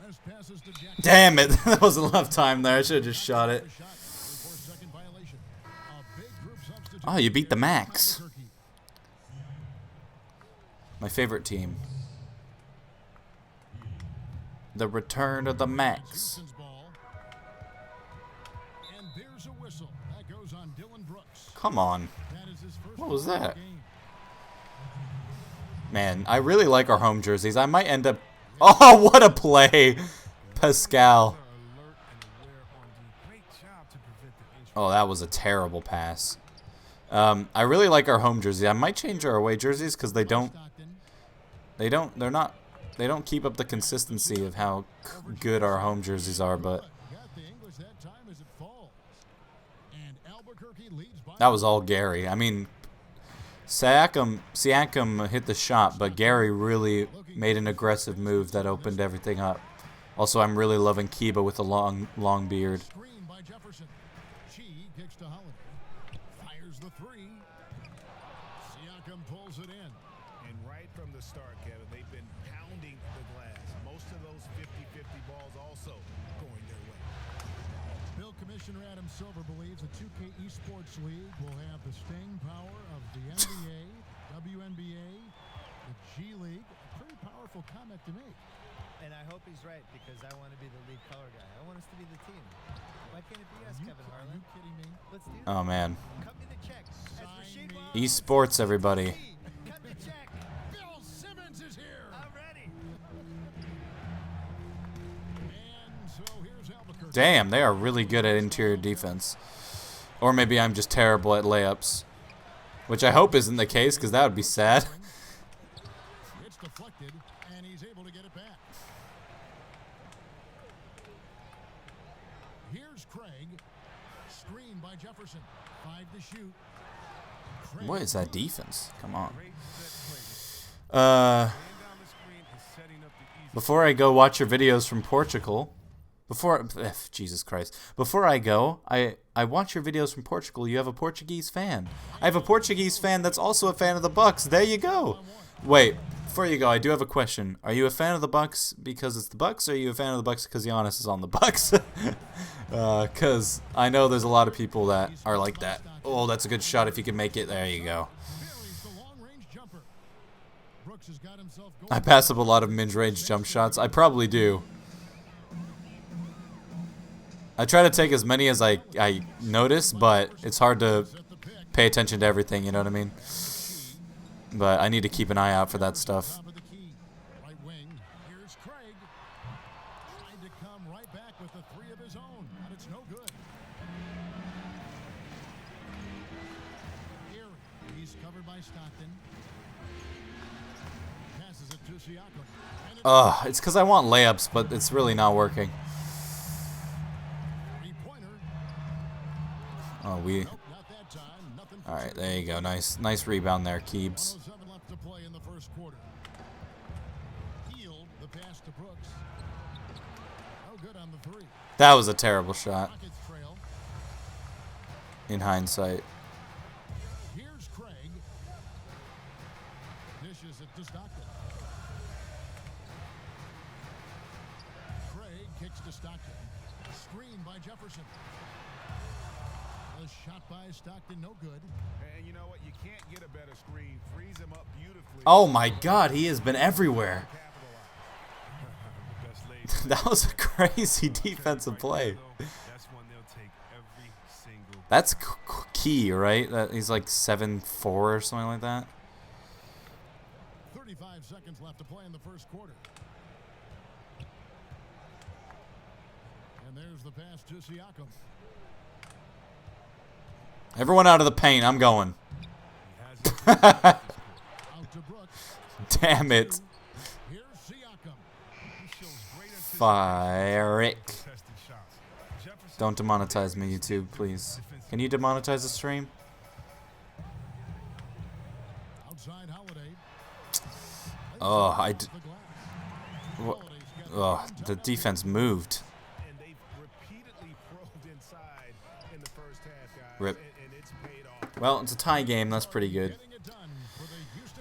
West passes to Jackson. damn it! That wasn't enough time there. I should have just shot it. Shot. 4-second violation. A big group substitute. Oh, you beat the Max. Albuquerque. My favorite team. The return of the Max. Houston's ball. And there's a whistle. That goes on Dylan Brooks. Come on. That is his first What was foul of the that? game. Man, I really like our home jerseys. I might end up... Oh, what a play. Pascal. Alert and aware on the great job to prevent the injury. Oh, that was a terrible pass. I really like our home jersey. I might change our away jerseys because they don't keep up the consistency of how good our home jerseys are, but Got the English that time as it falls. And Albuquerque leads by that was all Gary. I mean, Siakam hit the shot, but Gary really made an aggressive move that opened everything up. Also, I'm really loving Kiba with a long beard. screen by Jefferson. Chi kicks to Holiday. Fires the three. Siakam pulls it in. And right from the start, Kevin, they've been pounding the glass. Most of those 50-50 balls also going their way. Bill Commissioner Adam Silver believes the 2K Esports League will have the staying power of the NBA, WNBA, the G League. A pretty powerful comment to make. And I hope he's right because I want to be the lead color guy. I want us to be the team. Why can't it be us, Kevin Are Harlan? you kidding me? Let's do that. Oh, man. Cut me the check. As Rasheed Wallace- Esports, everybody. Cut the check. Bill Simmons is here. I'm ready. And so here's Albuquerque. Damn, they are really good at interior defense. Or maybe I'm just terrible at layups. Which I hope isn't the case, because that would be sad. It's deflected, and he's able to get it back. Here's Craig. Screen by Jefferson. 5 to shoot. Craig What is that defense? Come on. Great set play. Laying down the screen and setting up the easy. Before I go watch your videos from Portugal, Jesus Christ, before I go, I watch your videos from Portugal. You have a Portuguese fan. I have a Portuguese fan that's also a fan of the Bucks. There you go. Wait, before you go, I do have a question. Are you a fan of the Bucks because it's the Bucks, or are you a fan of the Bucks because Giannis is on the Bucks? Because I know there's a lot of people that are like that. Oh, that's a good shot if you can make it. There you go. buries the long-range jumper. Brooks has got himself going. I pass up a lot of mid-range jump shots. I probably do. I try to take as many as I notice, but it's hard to pay attention to everything, you know what I mean? But I need to keep an eye out for that stuff. Top of the key. Right wing. Here's Craig. Tried to come right back with the 3 of his own, but it's no good. Erie. He's covered by Stockton. Ugh, it's because I want layups, but it's really not working. Oh, we... Alright, there you go. Nice rebound there, Keebs. That was a terrible shot. In hindsight. Here's Craig. Dishes it to Stockton. Craig kicks to Stockton. Screen by Jefferson. A shot by Stockton, no good. And you know what? You can't get a better screen. Frees him up beautifully. Oh my God, he has been everywhere. That was a crazy defensive play. That's key, right? That he's like 7'4" or something like that. 35 seconds left to play in the first quarter. And there's the pass to Siakam. Everyone out of the paint. I'm going. Damn it. Fire it. Don't demonetize me, YouTube, please. Can you demonetize the stream? Oh, oh, the defense moved. Rip. Well, it's a tie game. That's pretty good.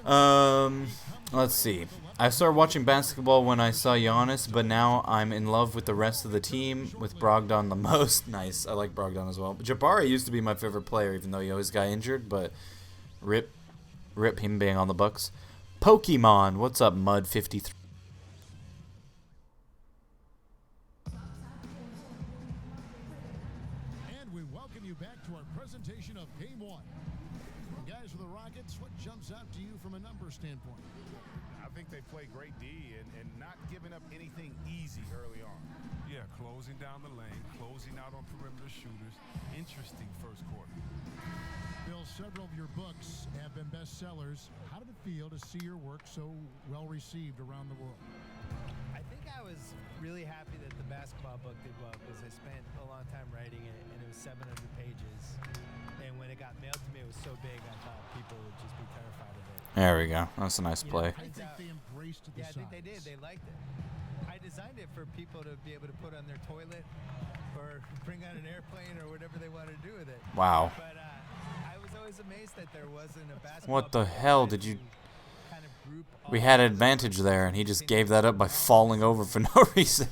Let's see. I started watching basketball when I saw Giannis, but now I'm in love with the rest of the team, with Brogdon the most. Nice. I like Brogdon as well. Jabari used to be my favorite player, even though he always got injured, but rip him being on the Bucks. Pokemon. What's up, Mud53? And we welcome you back to our presentation of Game 1. Guys with the Rockets, what jumps out to you from a number standpoint? I think they play great D and not giving up anything easy early on. Yeah, closing down the lane, closing out on perimeter shooters. Interesting first quarter. Bill, several of your books have been bestsellers. How did it feel to see your work so well received around the world? I think I was really happy that the basketball book did well because I spent a long time writing it, and it was 700 pages. And when it got mailed to me, it was so big, I thought people would just be terrified of it. There we go. That's a nice play. I think they embraced the size. I think they did. They liked it. I designed it for people to be able to put on their toilet or bring on an airplane or whatever they want to do with it. Wow. But I was always amazed that there wasn't a basketball. What the hell did you... Kind of group We had an advantage there, and he just gave that up by falling over for no reason.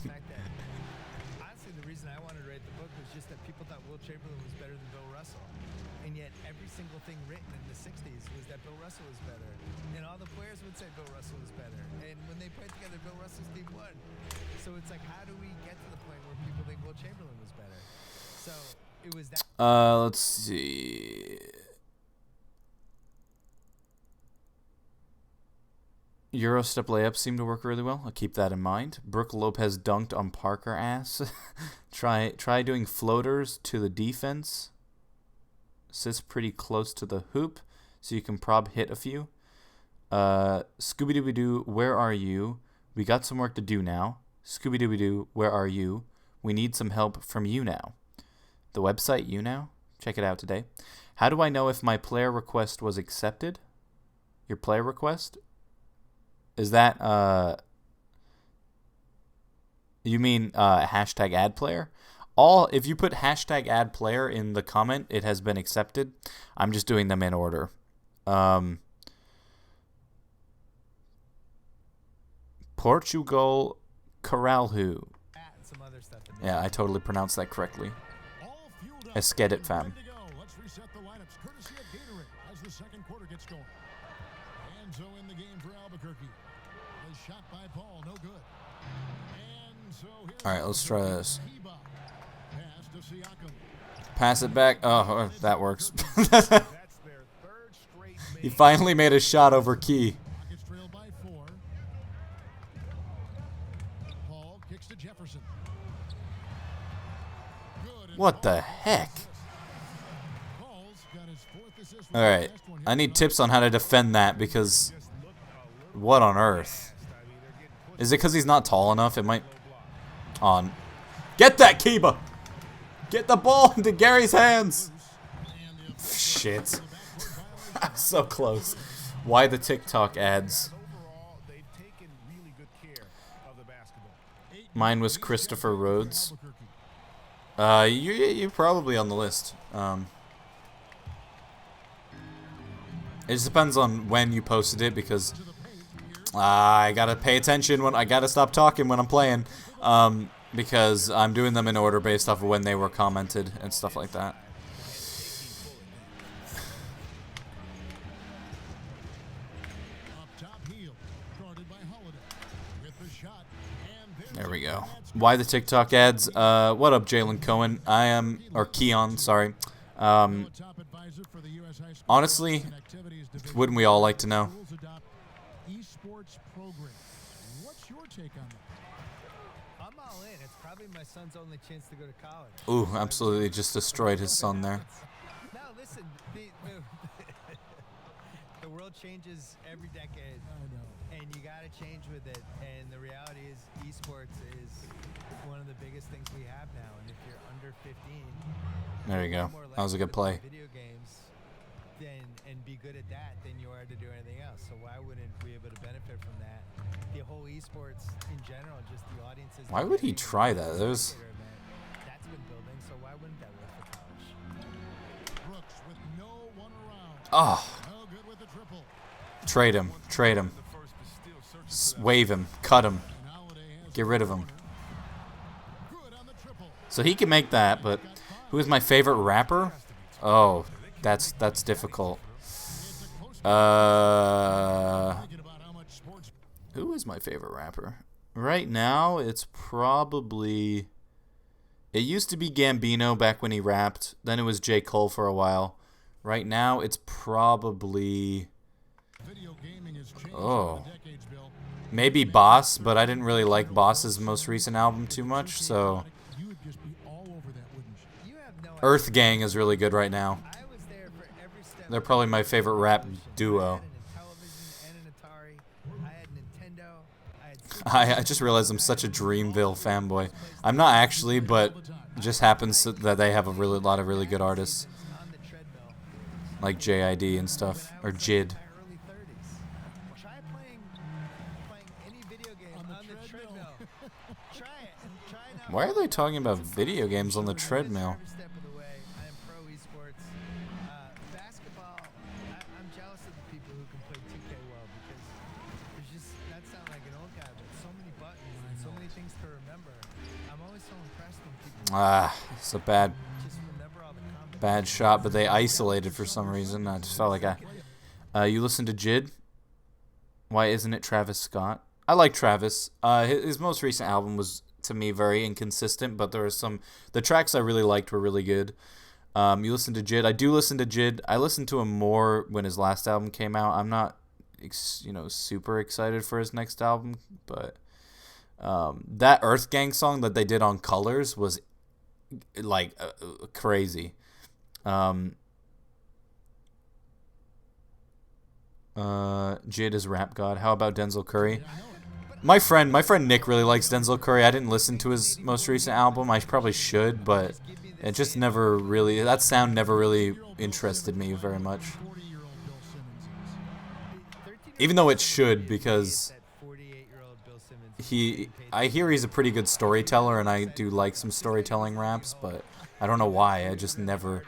Honestly, the reason I wanted to write the book was just that people thought Will Chamberlain was better than Bill Russell. And yet every single thing written in the 60s was that Bill Russell was better. And all the players would say Bill Russell was better. And when they played together, Bill Russell's team won. So it's like, how do we get to the point where people think Will Chamberlain was better? So it was that. Let's see. Euro step layups seem to work really well. I'll keep that in mind. Brooke Lopez dunked on Parker ass. Try doing floaters to the defense. Sits pretty close to the hoop, so you can prob hit a few. Scooby-Dooby-Doo, where are you? We got some work to do now. Scooby-Dooby-Doo, where are you? We need some help from you now. The website You Now? Check it out today. How do I know if my player request was accepted? Your player request? Is that, you mean hashtag ad player? If you put hashtag ad player in the comment, it has been accepted. I'm just doing them in order. Portugal Caralho. Yeah, I totally pronounced that correctly. Eskedit fam. Let's reset the lineups courtesy of Gatorade as the second quarter gets going. And so in the game for Albuquerque. A shot by Paul, no good. And so All right, let's try this. Pass to Siakam. Pass it back. Oh, that works. He finally made a shot over Key. Rockets trail by 4. Paul kicks to Jefferson. What the heck? All right, I need tips on how to defend that because what on earth? Is it because he's not tall enough? It might... On. Get that, Kiba! Get the ball into Gary's hands! Shit. So close. Why the TikTok ads? Mine was Christopher Rhodes. You're probably on the list. It just depends on when you posted it, because I gotta pay attention when I gotta stop talking when I'm playing, because I'm doing them in order based off of when they were commented and stuff like that. There we go. Why the TikTok ads? What up, Jalen Cohen? I am, or Keon, sorry. Honestly, wouldn't we all like to know? What's your take on that? I'm all in. It's probably my son's only chance to go to college. Ooh, absolutely just destroyed his son there. No, listen, the world changes every decade. I know. And you got to change with it. And the reality is esports is one of the biggest things we have now. And if you're under 15, there you go. That was a good play. Video games, and be good at that than you are to do anything else. So why wouldn't we be able to benefit from that? The whole esports in general, just the audiences. Why would he try that? There's... That's been building, so why wouldn't that work for college? Brooks with no one around. Oh. No good with the triple. Trade him. Trade him. Wave him. Cut him. Get rid of him. So he can make that, but who is my favorite rapper? Oh, that's difficult. Who is my favorite rapper? Right now, it's probably... It used to be Gambino back when he rapped. Then it was J. Cole for a while. Right now, it's probably... Oh. Maybe Boss, but I didn't really like Boss's most recent album too much, so... Earth Gang is really good right now. They're probably my favorite rap duo. I just realized I'm such a Dreamville fanboy. I'm not actually, but it just happens that they have a lot of really good artists. Like JID and stuff. Or JID. Why are they talking about video games on the treadmill? Ah, it's a bad shot, but they isolated for some reason. I just felt like you listen to JID? Why isn't it Travis Scott? I like Travis. His most recent album was, to me, very inconsistent, but there were the tracks I really liked were really good. You listen to JID? I do listen to JID. I listened to him more when his last album came out. I'm not, super excited for his next album, but that Earth Gang song that they did on Colors was crazy. JID is rap god. How about Denzel Curry? My friend Nick really likes Denzel Curry. I didn't listen to his most recent album. I probably should, but it just never really... That sound never really interested me very much. Even though it should, because... I hear he's a pretty good storyteller, and I do like some storytelling raps, but I don't know why. I just never...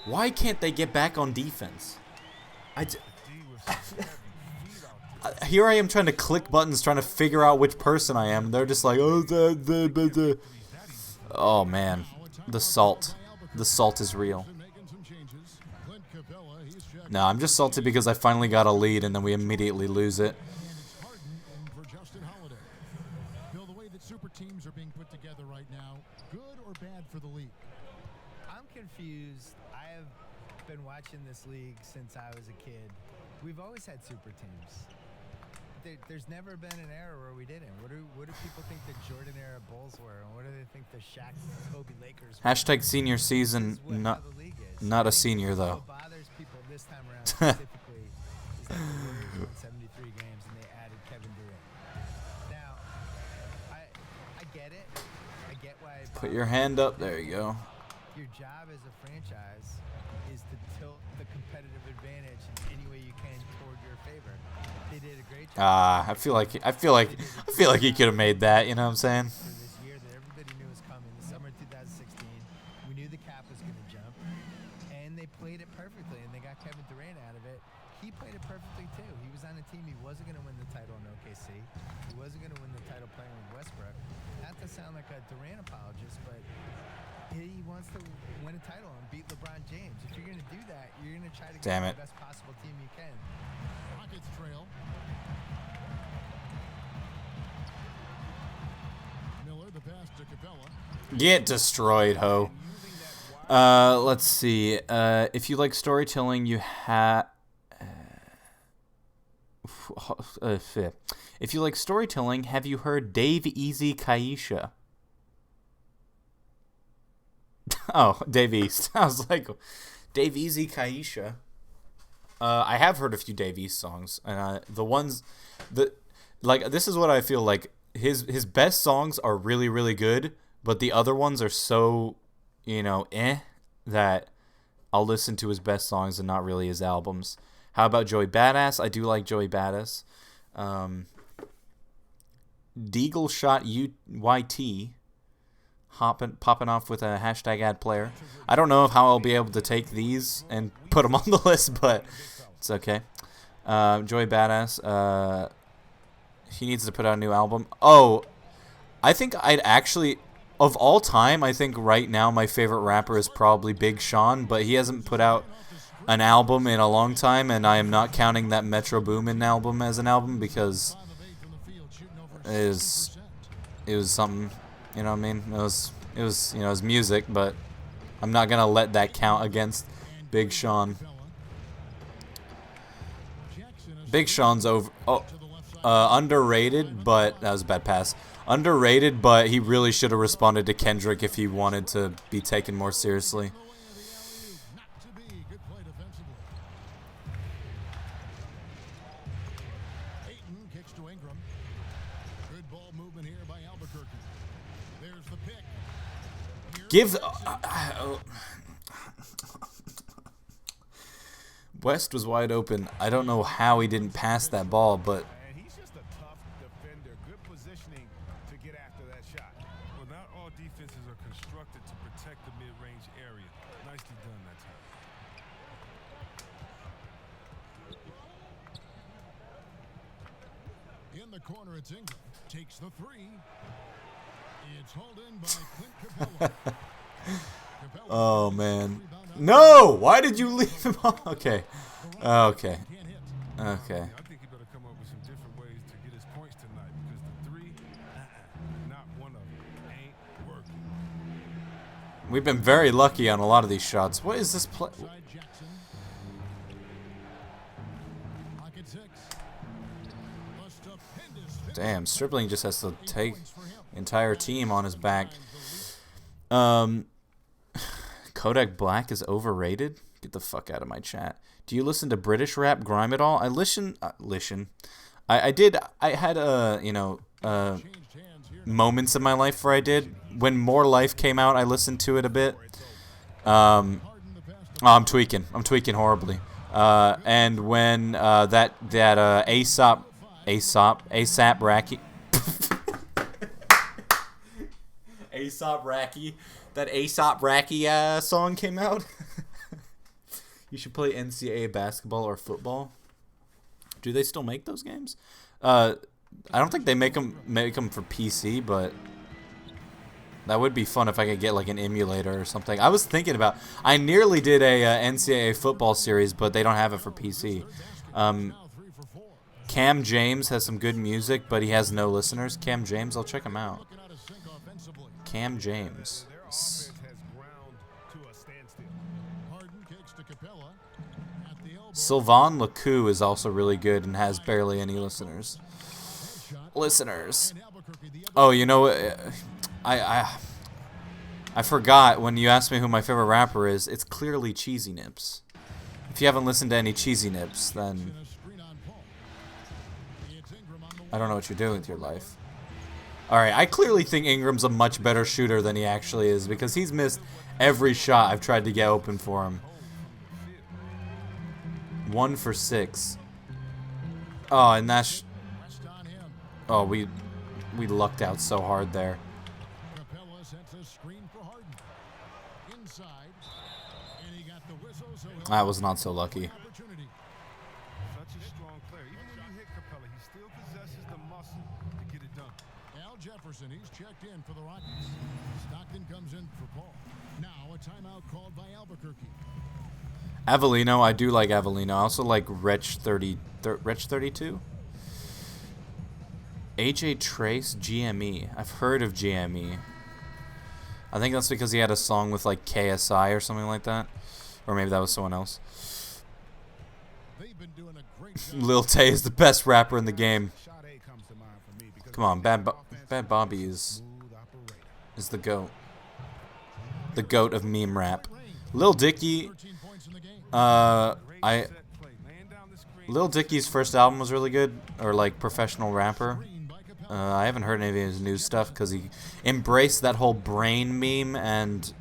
Why can't they get back on defense? Here I am trying to click buttons, trying to figure out which person I am. They're just like, oh, oh man, the salt. The salt is real. No, I'm just salty because I finally got a lead and then we immediately lose it. Bill, the way that super teams are being put together right now, good or bad for the league? I'm confused. I have been watching this league since I was a kid. We've always had super teams. There's never been an era where we didn't. What do people think the Jordan era Bulls were, and what do they think the Shaq, Kobe Lakers were? Hashtag senior season, not a senior though. What bothers people this time around specifically is that the Warriors won 73 games and they added Kevin Durant. get it. I get why. Put your hand up. There you go. Your job as a franchise is to tilt the competitive advantage in any way you can toward your favor. They did a great job. I feel like he could have made that. You know what I'm saying? For this year that everybody knew was coming, the summer 2016, we knew the cap was going to jump, and they played it perfectly, and they got Kevin Durant out of it. He played it perfectly too. He was on a team he wasn't going to win the title in OKC. He wasn't going to win the title playing with Westbrook. Not to sound like a Durant apologist, but he wants to win a title and beat LeBron James. If you're going to do that, you're going to try to get the best possible team you can. Rockets trail. Miller, the pass to Capella. Get destroyed, ho. Let's see. If you like storytelling, you have. If you like storytelling, have you heard Dave Easy Kaisha? Oh, Dave East. I was like, Dave Easy Kaisha. I have heard a few Dave East songs, and the ones that, like, this is what I feel like. His best songs are really, really good, but the other ones are so, that I'll listen to his best songs and not really his albums. How about Joey Badass? I do like Joey Badass. Deagle Shot UYT. Popping off with a hashtag ad player. I don't know how I'll be able to take these and put them on the list, but it's okay. Joey Badass. He needs to put out a new album. Oh, I think I'd actually, of all time, I think right now my favorite rapper is probably Big Sean, but he hasn't put out an album in a long time, and I am not counting that Metro Boomin album as an album because it was something. You know what I mean? It was music, but I'm not gonna let that count against Big Sean. Big Sean's underrated, but that was a bad pass. Underrated, but he really should have responded to Kendrick if he wanted to be taken more seriously. Kicks to Ingram. Good ball movement here by Albuquerque. There's the pick. Give West was wide open. I don't know how he didn't pass that ball, but He's just a tough defender. Good positioning to get after that shot. Well, not all defenses are constructed to protect the mid-range area. Nicely done that time. In the corner, it's Ingram. Takes the three. It's hauled in by Clint Capella. oh man, no! Why did you leave him on? Okay, okay, okay. I think he better come up with some different ways to get his points tonight because the three, not one of them, ain't working. We've been very lucky on a lot of these shots. What is this play? Damn, Stripling just has to take entire team on his back. Kodak Black is overrated? Get the fuck out of my chat. Do you listen to British rap grime at all? I listen. I did. I had moments in my life where I did. When More Life came out, I listened to it a bit. I'm tweaking. I'm tweaking horribly. And when that ASAP Rocky. ASAP Rocky. That ASAP Rocky song came out. You should play NCAA basketball or football. Do they still make those games? I don't think they make them for PC, but that would be fun if I could get like an emulator or something. I was thinking about. I nearly did a NCAA football series, but they don't have it for PC. Cam James has some good music, but he has no listeners. Cam James, I'll check him out. Cam James. Sylvain Lecou is also really good and has barely any listeners. Oh, you know what? I forgot when you asked me who my favorite rapper is. It's clearly Cheesy Nips. If you haven't listened to any Cheesy Nips, then I don't know what you're doing with your life. Alright, I clearly think Ingram's a much better shooter than he actually is because he's missed every shot I've tried to get open for him. 1 for 6. Oh, and that's... Oh, we lucked out so hard there. That was not so lucky. Such a strong player. Even when you hit Capella, he still possesses the muscle to get it done. Al Jefferson, he's checked in for the Rockets. Stockton comes in for Paul. Now a timeout called by Albuquerque. Avellino, I do like Avellino. I also like Wretch 32. AJ Trace, GME. I've heard of GME. I think that's because he had a song with like KSI or something like that. Or maybe that was someone else. Lil Tay is the best rapper in the game. Come on, Bad Bobby is the GOAT. The GOAT of meme rap. Lil Dicky, Lil Dicky's first album was really good, or like Professional Rapper. I haven't heard any of his new stuff because he embraced that whole brain meme and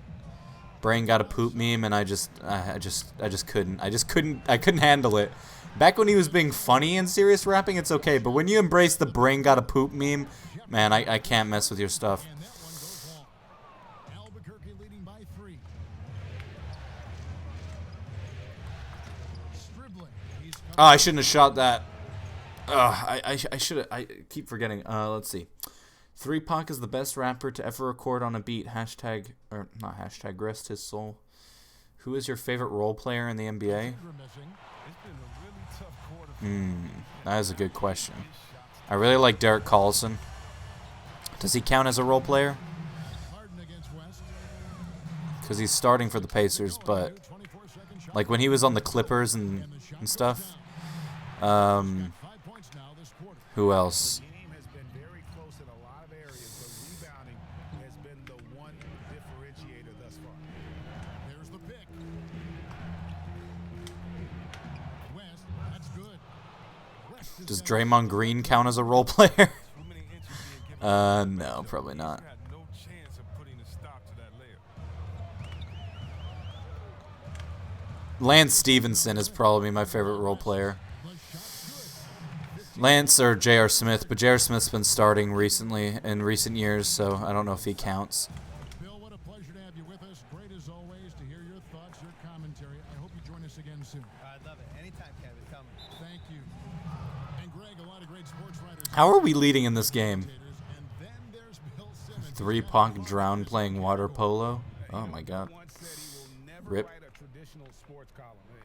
brain got a poop meme, and I couldn't handle it. Back when he was being funny and serious rapping, it's okay, but when you embrace the brain got a poop meme, man, I can't mess with your stuff. Oh, I shouldn't have shot that. I should. I keep forgetting. Let's see. 3Pac is the best rapper to ever record on a beat. Hashtag, or not hashtag, rest his soul. Who is your favorite role player in the NBA? That is a good question. I really like Derek Collison. Does he count as a role player? Because he's starting for the Pacers, but like when he was on the Clippers and stuff. Who else? Does Draymond Green count as a role player? No, probably not. Lance Stevenson is probably my favorite role player. Lance or J.R. Smith, but J.R. Smith's been starting recently, in recent years, so I don't know if he counts. Bill, what a pleasure to have you with us. Great as always to hear your thoughts, your commentary. I hope you join us again soon. I'd love it. Anytime, Kevin. Tell me. Thank you. And Greg, a lot of great sports writers. How are we leading in this game? 3Pac drowned playing water polo? Oh my god. Rip.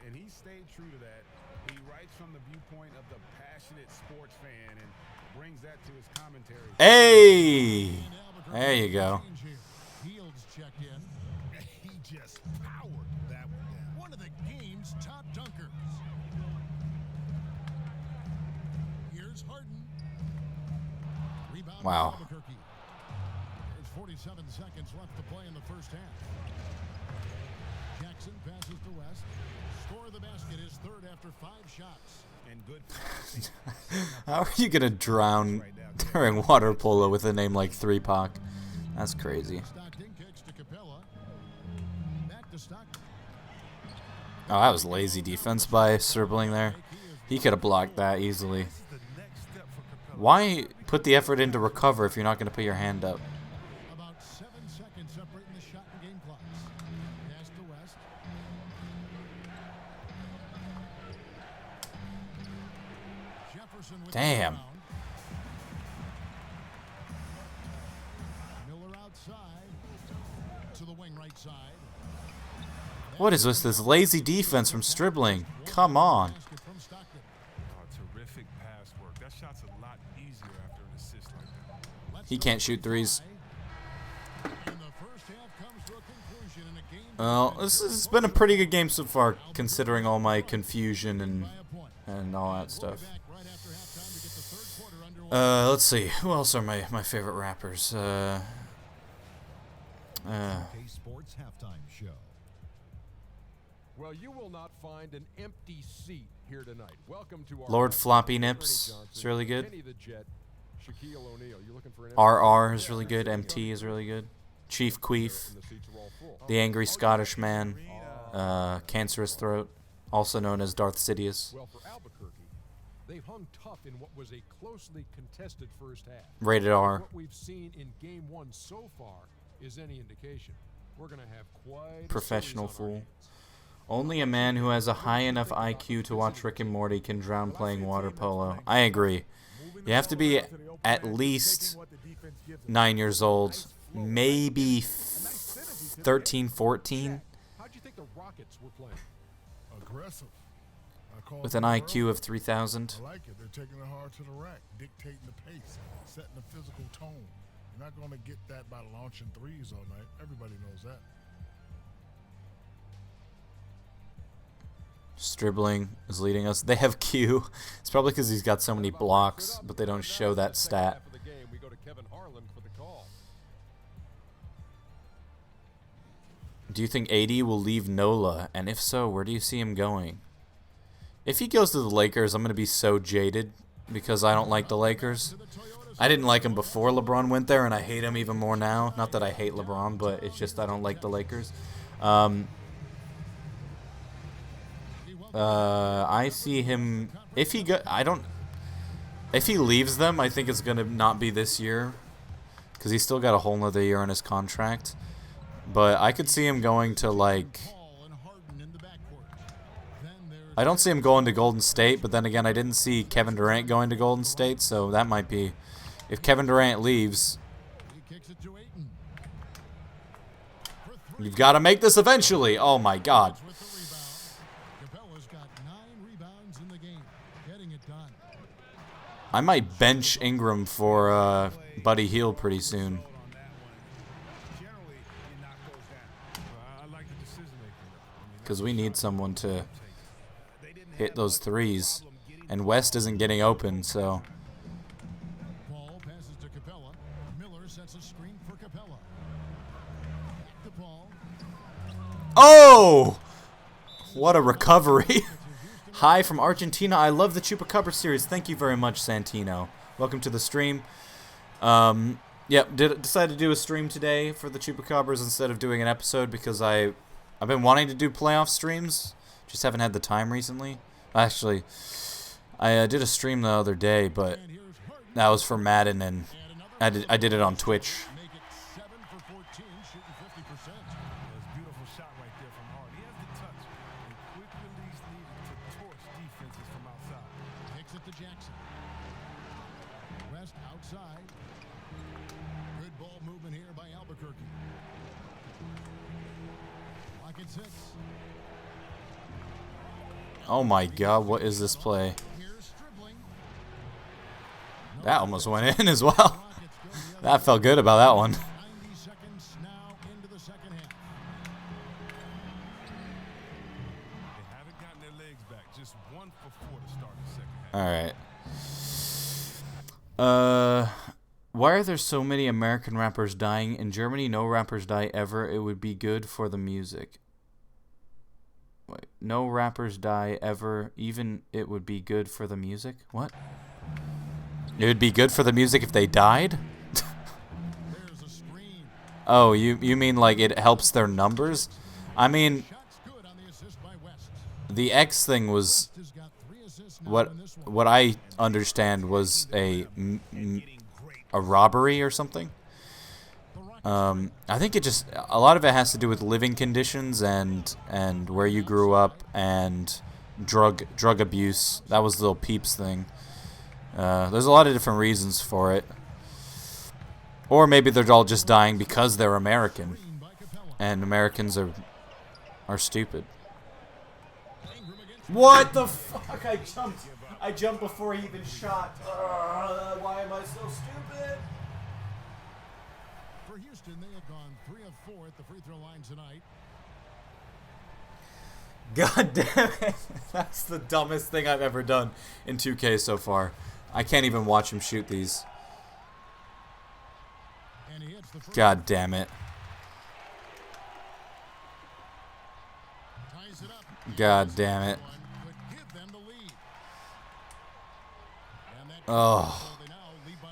And he stayed true to that. He writes from the viewpoint of the passionate sports fan and brings that to his commentary. Hey! There you go. Fields checked in. He just powered that one down. One of the game's top dunkers. Here's Harden. Rebound. Wow. Albuquerque. There's 47 seconds left to play in the first half. Jackson passes to West. Score of the basket is third after 5 shots. And good. How are you gonna drown during water polo with a name like 3Pac? That's crazy. Stockton kicks to Capella. Back to Stockton. Oh, that was lazy defense by Stribling there. He could have blocked that easily. Why put the effort in to recover if you're not gonna put your hand up? About 7 seconds separating the shot and game clocks. Pass to West. Jefferson with Damn. the rebound. Miller outside to the wing right side. What is this lazy defense from Stribling? Come on. Basket from Stockton. Terrific pass work. That shot's a lot easier after an assist like that. He can't shoot threes. And the first half comes to a conclusion in a game. Well, this has been a pretty good game so far, considering all my confusion and all that stuff. Right after halftime to get the third quarter underway. Let's see. Who else are my favorite rappers? Sports halftime show. Well, you will not find an empty seat here tonight. Welcome to our Lord Floppy Ernie Nips. Johnson, It's really good. Kenny the Jet, Shaquille O'Neal. You're looking for an RR is really good. MT is really good. Chief Queef, the Angry Scottish Man, Cancerous Throat, also known as Darth Sidious. Well, for Albuquerque, they've hung tough in what was a closely contested first half. Rated R. What we've seen in game 1 so far is any indication. We're going to have quite Professional fool. Only a man who has a high enough IQ to watch Rick and Morty can drown playing water polo. I agree. You have to be at least 9 years old, maybe 13, 14, How'd you think the Rockets were playing? Aggressive. with an IQ of 3,000. I like it. They're taking it hard to the rack, dictating the pace, setting the physical tone. You're not going to get that by launching threes all night. Everybody knows that. Dribbling is leading us. They have Q. It's probably because he's got so many blocks, but they don't show that stat. Do you think AD will leave NOLA? And if so, where do you see him going? If he goes to the Lakers, I'm going to be so jaded because I don't like the Lakers. I didn't like him before LeBron went there, and I hate him even more now. Not that I hate LeBron, but it's just I don't like the Lakers. I see him if he leaves them, I think it's gonna not be this year because he's still got a whole nother year on his contract. But I could see him going to like. I don't see him going to Golden State, but then again, I didn't see Kevin Durant going to Golden State, so that might be. If Kevin Durant leaves, you've got to make this eventually. Oh my God. I might bench Ingram for Buddy Hield pretty soon. Because we need someone to hit those threes. And West isn't getting open, so. Ball passes to Capella. Miller sets a screen for Capella. Back to Paul. Oh! What a recovery. Hi from Argentina. I love the Chupacabras series. Thank you very much, Santino. Welcome to the stream. Decided to do a stream today for the Chupacabras instead of doing an episode because I've been wanting to do playoff streams. Just haven't had the time recently. Actually, I did a stream the other day, but that was for Madden, and I did it on Twitch. Good ball movement here by Albuquerque. Lock it 6. Oh my God, what is this play? That almost went in as well. That felt good about that one. 90 seconds now into the second half. They haven't gotten their legs back. Just 1 for 4 to start the second half. All right. Why are there so many American rappers dying? In Germany, no rappers die ever. It would be good for the music. Wait, no rappers die ever. Even it would be good for the music? What? It would be good for the music if they died? Oh, you mean like it helps their numbers? I mean, the X thing was what I understand was a robbery or something. I think a lot of it has to do with living conditions and where you grew up and drug abuse. That was the little Peeps thing. There's a lot of different reasons for it. Or maybe they're all just dying because they're American. And Americans are stupid. What the fuck? I jumped before he even shot. Why am I so stupid? For Houston, they have gone 3 of 4 at the free throw line tonight. God damn it. That's the dumbest thing I've ever done in 2K so far. I can't even watch him shoot these. God damn it. God damn it.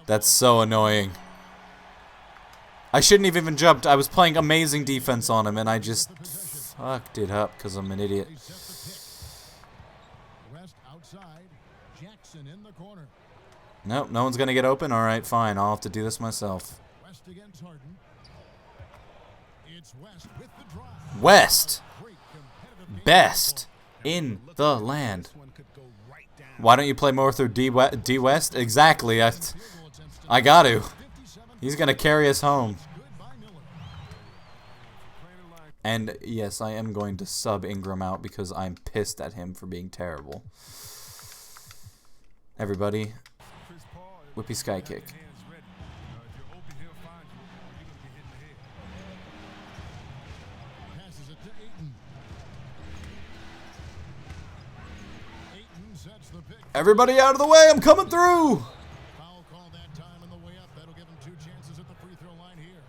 That's so annoying. I shouldn't have even jumped. I was playing amazing defense on him, and I just fucked it up because I'm an idiot. West outside. Jackson in the corner. Nope, no one's going to get open. All right, fine. I'll have to do this myself. West against Harden. It's West with the drive. West. Best in the land. Why don't you play more through D West? Exactly. I got to. He's going to carry us home. And yes, I am going to sub Ingram out because I'm pissed at him for being terrible. Everybody, Whippy Sky Kick. Passes it to Ayton. Ayton sets the pick. Everybody out of the way. I'm coming through. Foul call that time on the way up. That'll give him 2 chances at the free throw line here.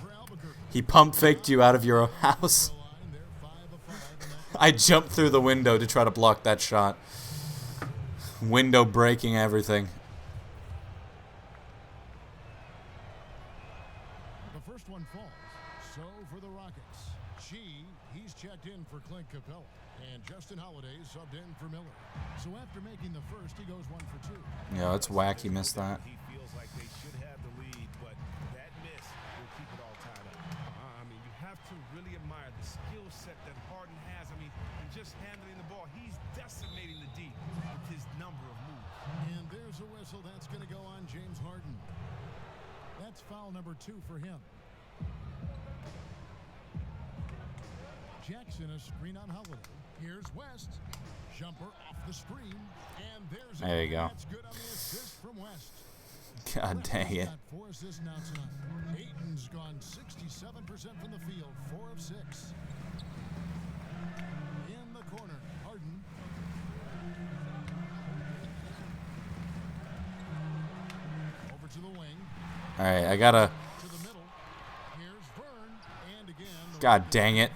For Albuquerque. He pump faked you out of your house. I jumped through the window to try to block that shot. Window breaking everything. The first one falls. So for the Rockets. He's checked in for Clint Capella. And Justin Holiday subbed in for Miller. So after making the first, he goes 1 for 2. Yeah, it's whack. He missed that. He feels like they should have the lead, but that miss will keep it all tied up. I mean, you have to really admire the skill set that Harden has. I mean, in just handling the ball, he's decimating the deep with his number of moves. And there's a whistle that's going to go on James Harden. That's foul number 2 for him. Jackson a screen on Holiday. Here's West. Jumper off the screen. And there's there you go. That's good on the assist from West. God dang it. 4 assists now tonight. Ayton's gone 67% from the field. 4 of 6. In the corner. Harden. Over to the wing. All right, I gotta. To the middle. Here's Vern. And again. God dang it.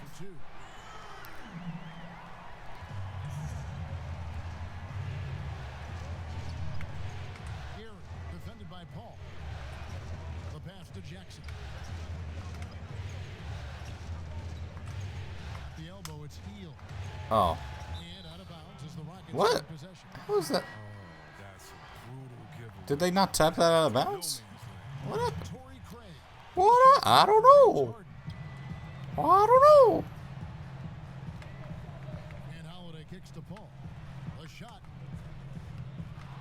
Here, defended by Paul. The pass to Jackson. At the elbow, it's Heel. Oh. And out of bounds as the Rockets What? have possession. What was that? That's a brutal giveaway. Did they not tap that out of bounds? What happened? Torrey Craig. What? I don't know. I don't know. And Holiday kicks to Paul. A shot.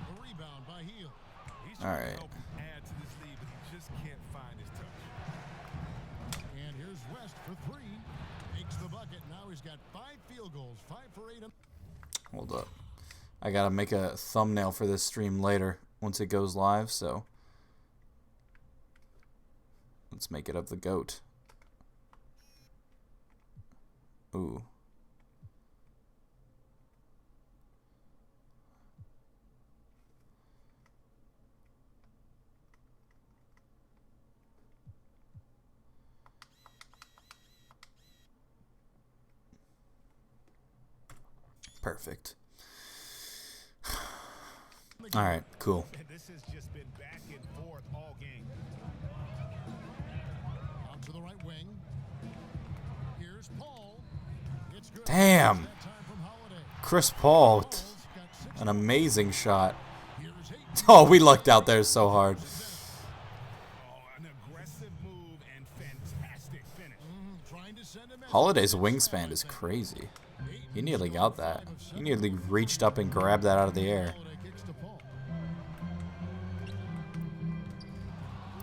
The rebound by Heel. He's All trying right. to help add to this lead, but he just can't find his touch. And here's West for 3. Makes the bucket. Now he's got 5 field goals. 5 for 8. Hold up. I gotta make a thumbnail for this stream later once it goes live, so let's make it of the GOAT. Ooh. Perfect. All right, cool. This has just been back and forth all game. Out to the right wing. Here's Paul. It's good. Damn. That time from Holiday. Chris Paul, Paul's got 6. an amazing shot. Here's Ayton. Oh, we lucked out there so hard. Oh, an aggressive move and fantastic finish. Trying to send him out. Holiday's wingspan is crazy. He nearly got that. He nearly reached up and grabbed that out of the air. Holiday kicks to Paul.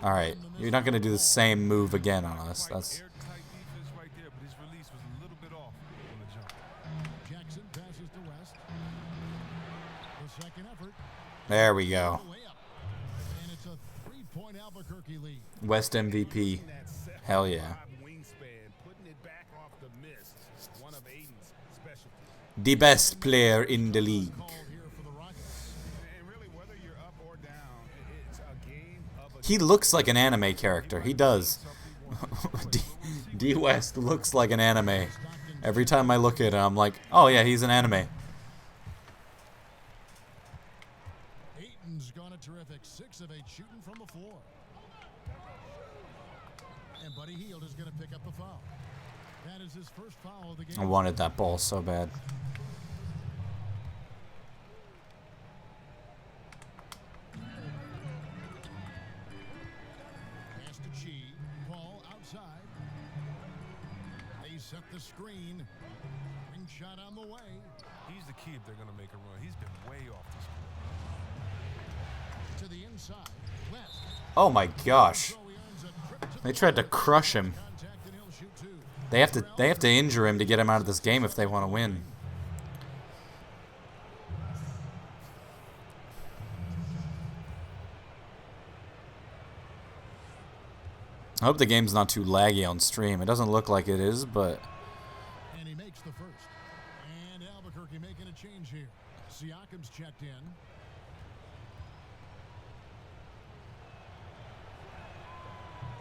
All right, you're not gonna do the same move again on us. That's Airtight defense right there, but his release was a little bit off on the jump. Jackson passes to West. The second effort. there. We go. Layup. And it's a 3-point Albuquerque lead. West MVP. Hell yeah. Wingspan, putting it back off the miss. One of Aiden's specialties. The best player in the league. Call here for the Rockets. And really, whether you're up or down, it's a game of a He looks like an anime character. He does. D West looks like an anime. Every time I look at him, I'm like, oh yeah, he's an anime. Ayton's gone a terrific 6 of 8 shooting from the floor. And Buddy Hield is going to pick up the foul. That is his first foul of the game. I wanted that ball so bad. Pass to Chi. Ball outside. They set the screen. Ring shot on the way. He's the key if they're going to make a run. He's been way off this court. To the inside. West. Oh my gosh. They tried to crush him. They have to injure him to get him out of this game if they want to win. I hope the game's not too laggy on stream. It doesn't look like it is, but And he makes the first. And Albuquerque making a change here. Siakam's checked in.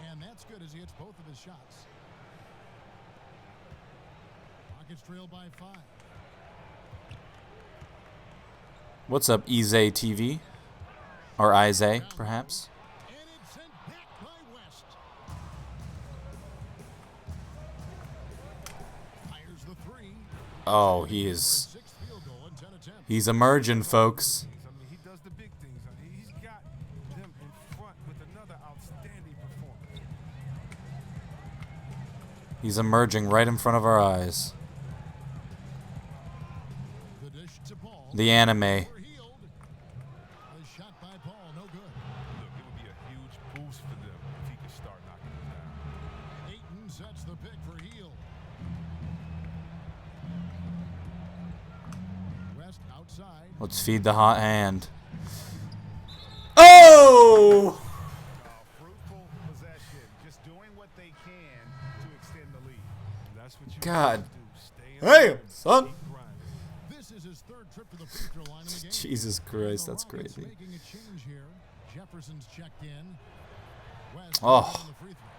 And that's good as he hits both of his shots. Rockets trail by 5. what's up, Ize TV? Or Ize, perhaps? And it's sent back by West. Fires the 3. Oh, he is. He's emerging, folks. I mean, he does the big things. I mean, he's got them in front with another outstanding performance. He's emerging right in front of our eyes. The dish to Paul. The anime. The shot by Paul, no good. Look, it would be a huge boost for them if he could start knocking them down. Ayton sets the pick for Hield. West outside. Let's feed the hot hand. Oh! Fruitful possession, just doing what they can to extend the lead. That's what you God. do. Stay in the Hey, game, son. keep grinding. This is his third trip to the free throw line in the game. Jesus Christ, that's The Rockets crazy. making a change here. Jefferson's checked in. West Oh. on the free throw.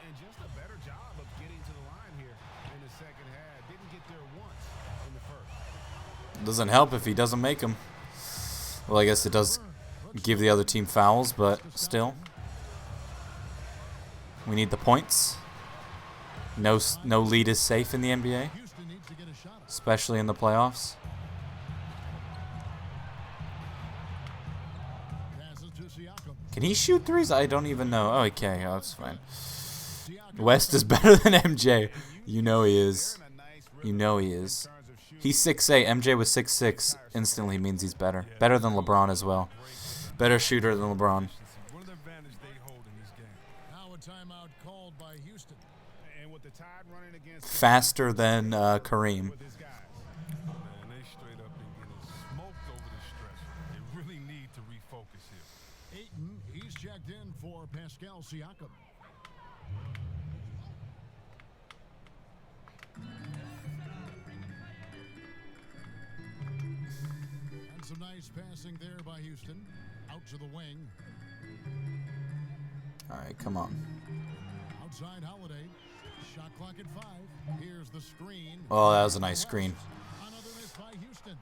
And just a better job of getting to the line here in the second half. Didn't get there once in the first. Doesn't help if he doesn't make them. Well, I guess it does give the other team fouls, but still. We need the points. No lead is safe in the NBA, Houston needs to get a shot. especially in the playoffs. Passes to Siakam. Can he shoot threes? I don't even know. Oh, okay, oh, that's fine. West is better than MJ. You know he is. You know he is. He's 6'8". MJ was 6'6". Instantly means he's better. Better than LeBron as well. Better shooter than LeBron. One of the advantages they hold in this game. Now a timeout called by Houston. And with the Tide running against Faster than Kareem. with his guys. Man, they straight up been getting smoked over the stretch. They really need to refocus here. Ayton, he's checked in for Pascal Siakam. And some nice passing there by Houston. Out to the wing. All right, come on. Outside Holiday. Shot clock at 5. Here's the screen. Oh, that was a nice screen. Another miss by Houston.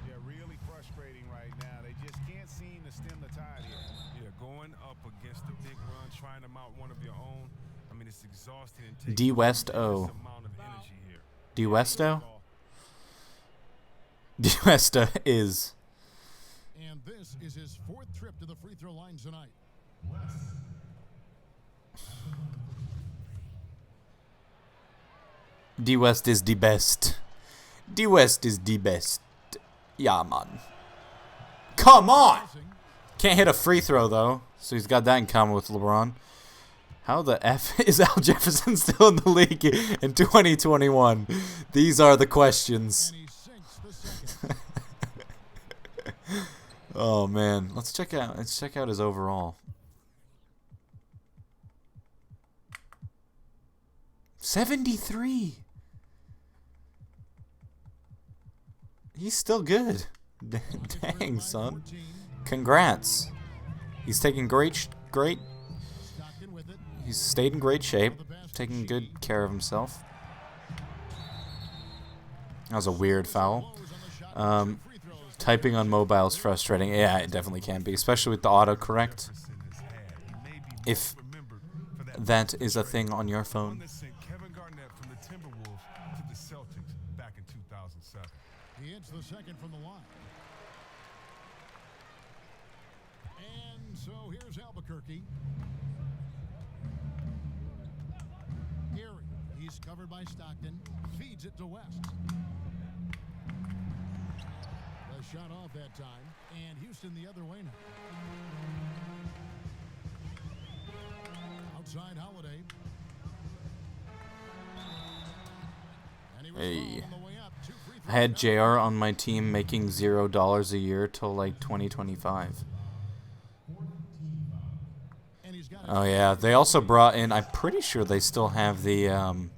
Yeah, really frustrating right now. They just can't seem to stem the tide here. Yeah, going up against the big run, trying to mount one of your own. I mean, it's exhausting and takes D West O. tremendous amount of energy here. D Westo? D Westo is. And this is his 4th trip to the free throw line tonight. D West is the best. D West is the best. Yeah, man. Come on! Can't hit a free throw, though. So he's got that in common with LeBron. How the F is Al Jefferson still in the league in 2021? These are the questions. And he sinks the second. Oh man, let's check out his overall. 73. He's still good. Dang, son. Congrats. He's taking great. He's stayed in great shape, taking good care of himself. That was a weird foul. Typing on mobile is frustrating. Yeah, it definitely can be, especially with the autocorrect. If that is a thing on your phone. Kevin Garnett from the Timberwolves to the Celtics back in 2007. He hits the second from the line. And so here's Albuquerque. Geary, he's covered by Stockton. Feeds it to West. The shot off that time. And Houston the other way now. Outside Holiday. Hey. I had JR on my team making $0 a year till like 2025. Oh yeah, they also brought in, I'm pretty sure they still have the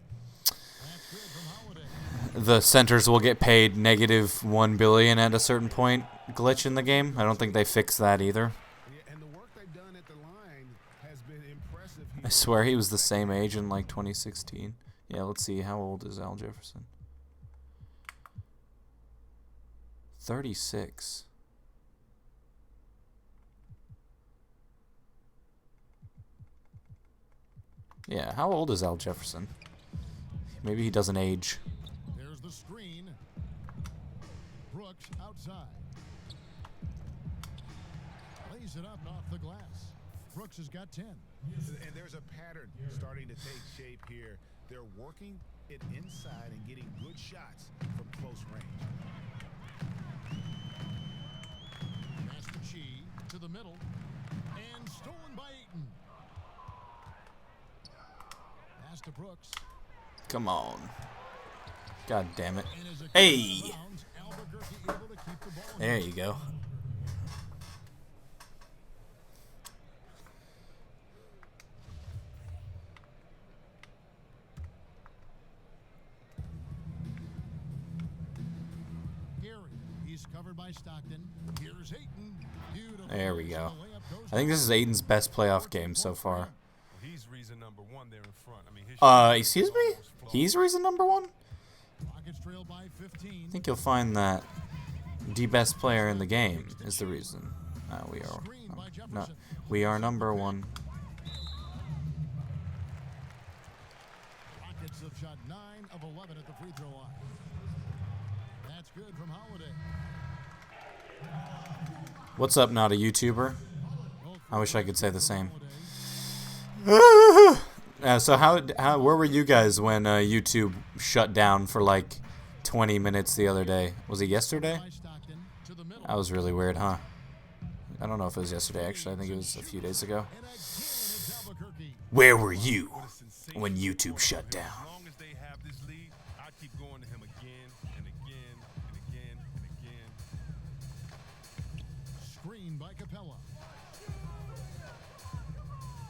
centers will get paid -$1 billion at a certain point glitch in the game. I don't think they fixed that either. I swear he was the same age in like 2016. Yeah, let's see, how old is Al Jefferson? 36. Yeah, how old is Al Jefferson? Maybe he doesn't age. There's the screen. Brooks outside. Lays it up and off the glass. Brooks has got 10. And there's a pattern starting to take shape here. They're working it inside and getting good shots from close range. Master Chi to the middle. And stolen by Ayton. Pass to Brooks. Come on. God damn it. Hey! There you go. He's covered by Stockton. Here's Ayton. There we go. I think this is Ayton's best playoff game so far. He's reason number one there in front. I mean, excuse me? He's reason number one? Rockets trail by 15. I think you'll find that the best player in the game is the reason. We are number one. Rockets have shot 9 of 11 at the free throw line. That's good from Holiday. What's up, not a YouTuber? I wish I could say the same. So where were you guys when YouTube shut down for like 20 minutes the other day? Was it yesterday? That was really weird, huh? I don't know if it was yesterday, actually. I think it was a few days ago. Where were you when YouTube shut down? As long as they have this lead, I keep going to him again and again and again and again. Screen by Capella.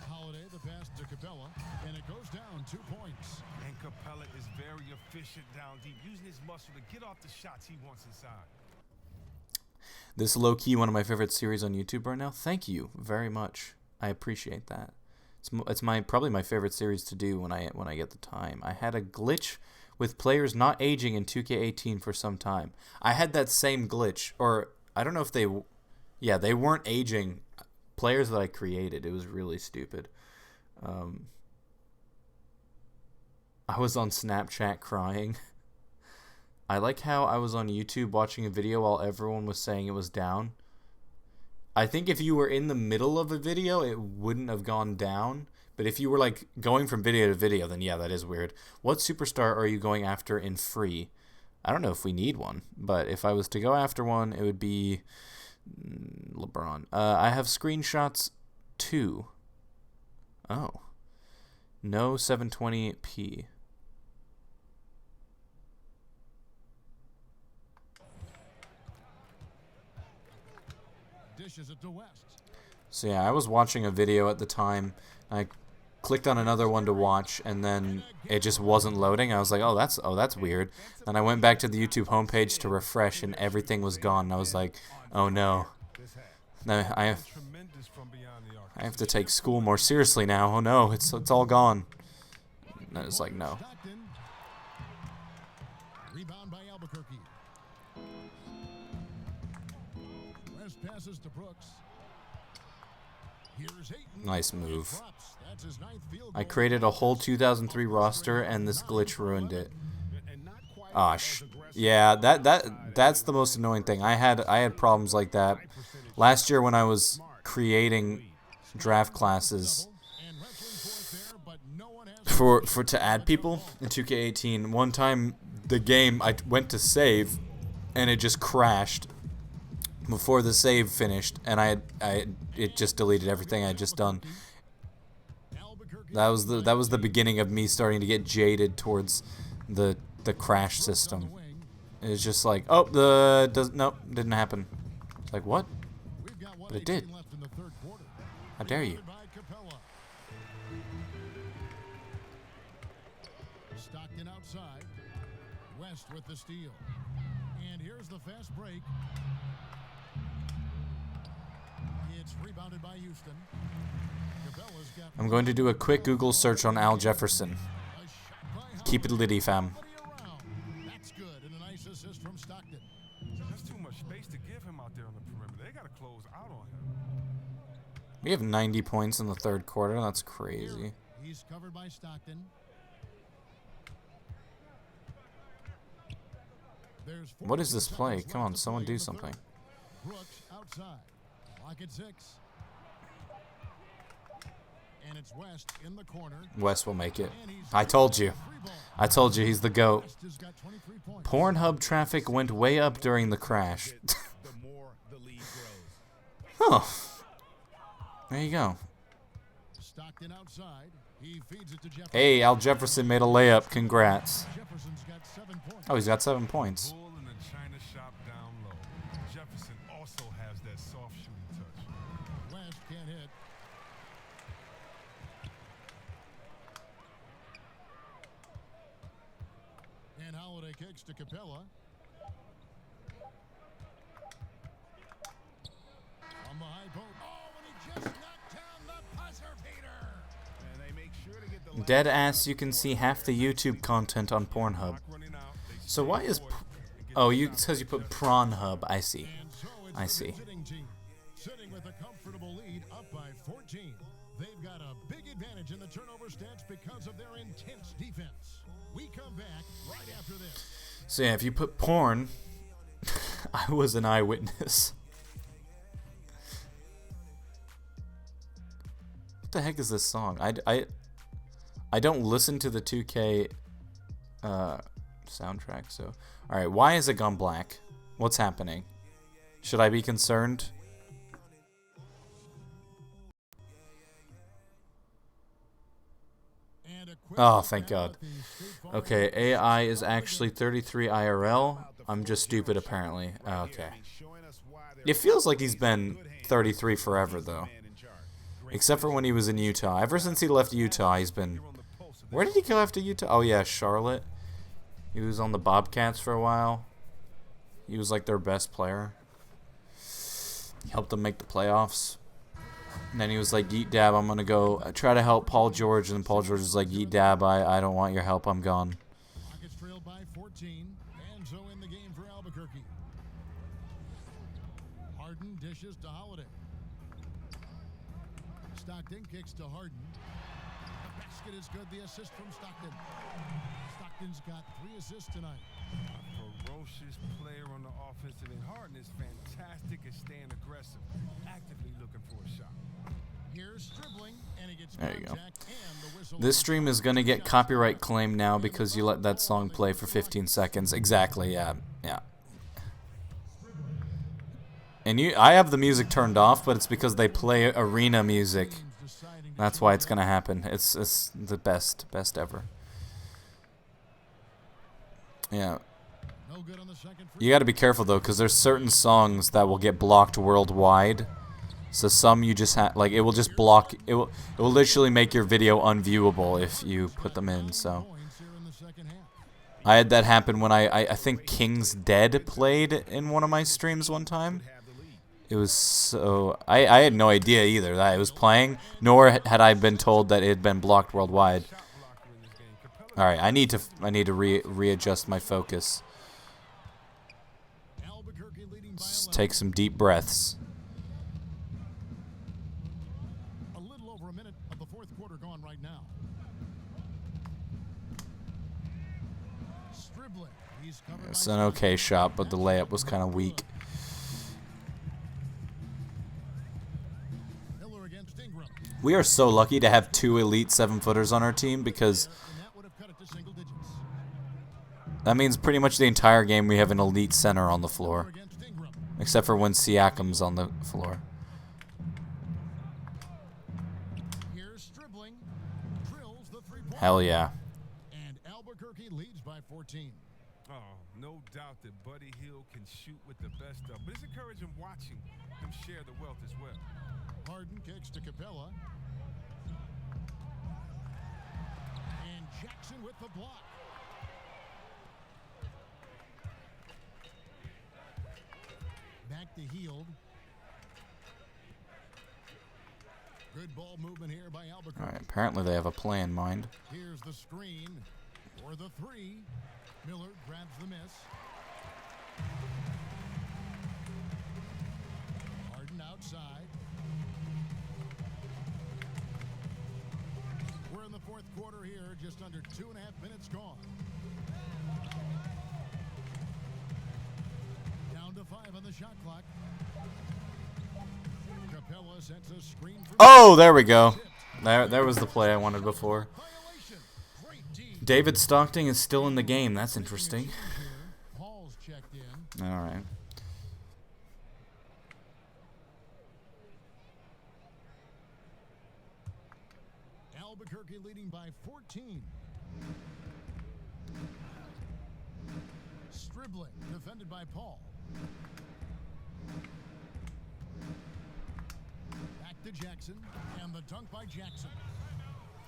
Holiday, the pass to Capella, and it goes down 2 points. And Capella is very efficient down deep, using his muscle to get off the shots he wants inside. This is low-key one of my favorite series on YouTube right now. Thank you very much. I appreciate that. It's probably my favorite series to do when I get the time. I had a glitch with players not aging in 2K18 for some time. I had that same glitch, or I don't know if they weren't aging. Players that I created. It was really stupid. I was on Snapchat crying. I like how I was on YouTube watching a video while everyone was saying it was down. I think if you were in the middle of a video, it wouldn't have gone down. But if you were like going from video to video, then yeah, that is weird. What superstar are you going after in free? I don't know if we need one, but if I was to go after one, it would be LeBron. I have screenshots too. Oh. No 720p. Dishes it to West. So yeah, I was watching a video at the time. I clicked on another one to watch, and then it just wasn't loading. I was like, oh, that's weird. And I went back to the YouTube homepage to refresh, and everything was gone. And I was like, oh no. I have to take school more seriously now. Oh no, it's all gone. And I was like, no. Rebound by Albuquerque. passes to Brooks. Here's Ayton. Nice move. Drops. That's his ninth field I goal. created a whole 2003 roster, and this glitch ruined it. Ah, yeah, that's the most annoying thing. I had problems like that last year when I was creating draft classes for to add people in 2K18. One time the game I went to save and it just crashed before the save finished, and it just deleted everything I had just done. That was the beginning of me starting to get jaded towards the crash system. It's just like, oh, nope, didn't happen. It's like, what? But it did. How dare you? Stockton outside. West with the steal. And here's the fast break. It's rebounded by Houston. Capella's got I'm going to do a quick Google search on Al Jefferson. Keep it litty, fam. That's good, and a nice assist from Stockton. That's too much space to give him out there on the perimeter. They got to close out on him. We have 90 points in the third quarter. That's crazy. He's covered by Stockton. What is this play? Come on, someone do something. Brooks outside. Lock at 6. And it's West in the corner. West will make it. I told you. I told you he's the GOAT. Pornhub traffic went way up during the crash. Huh. There you go. Stockton outside. He feeds it to Jefferson. Hey, Al Jefferson made a layup. Congrats. Jefferson's got 7 points. Oh, he's got 7 points. Bull in the China shop down low. Jefferson also has that soft shooting touch. West can't hit. And Holiday kicks to Capella. On the high post. Oh, and he just knocked down the buzzer beater. And they make sure to get the Dead ass, you can see half the YouTube content on Pornhub. So why is... Oh, it's because you put Prawnhub. I see. I see. Sitting with a comfortable lead up by 14. They've got a big advantage in the turnover stats because of their intense defense. We come back right after this. So yeah, if you put porn, I was an eyewitness. What the heck is this song? I don't listen to the 2K soundtrack, so... Alright, why is it gone black? What's happening? Should I be concerned? Oh, thank God. Okay, AI is actually 33 IRL. I'm just stupid, apparently. Okay. It feels like he's been 33 forever, though. Except for when he was in Utah. Ever since he left Utah, he's been... Where did he go after Utah? Oh, yeah, Charlotte. He was on the Bobcats for a while. He was, like, their best player. He helped them make the playoffs. And then he was like, yeet dab, I'm going to go try to help Paul George. And Paul George was like, yeet dab, I don't want your help, I'm gone. Rockets trailed by 14. And so in the game for Albuquerque. Harden dishes to Holiday. Stockton kicks to Harden. The basket is good. The assist from Stockton. Stockton's got 3 assists tonight. A ferocious player on the offensive end. Harden is fantastic at staying aggressive, actively looking for a shot. Here's dribbling, and he gets there you go. contact and the whistle. This stream is going to get copyright claim now because you let that song play for 15 seconds. Exactly, yeah. Yeah. And I have the music turned off, but it's because they play arena music. That's why it's going to happen. It's the best ever. Yeah. You got to be careful though, because there's certain songs that will get blocked worldwide. So some you just have, like, it will just block. It will literally make your video unviewable if you put them in. So I had that happen when I think King's Dead played in one of my streams one time. It was so I had no idea either that it was playing, nor had I been told that it had been blocked worldwide. All right, I need to readjust my focus. Just take some deep breaths. over a minute of the fourth quarter gone right now. Stribbling. He's covered It's by an okay shot, but the layup was kind of weak. Miller against Ingram. We are so lucky to have 2 elite 7-footers on our team because And that would have cut it to single digits. that means pretty much the entire game we have an elite center on the floor. Against Ingram. Except for when Siakam's on the floor. Here's Stribbling. Drills the three-point. Hell yeah. And Albuquerque leads by 14. Oh, no doubt that Buddy Hield can shoot with the best of, but it's encouraging watching him share the wealth as well. Harden kicks to Capella. And Jackson with the block. Back to Hield. Good ball movement here by Albuquerque. Alright, apparently they have a play in mind. Here's the screen for the three. Miller grabs the miss. Harden outside. We're in the fourth quarter here, just under 2.5 minutes gone. Down to 5 on the shot clock. Capella sends a screen for Oh, there we go. There was the play I wanted before. David Stockton is still in the game. That's interesting. Paul's checked in. All right. Albuquerque leading by 14. Stribbling, defended by Paul. Back to Jackson, and the dunk by Jackson.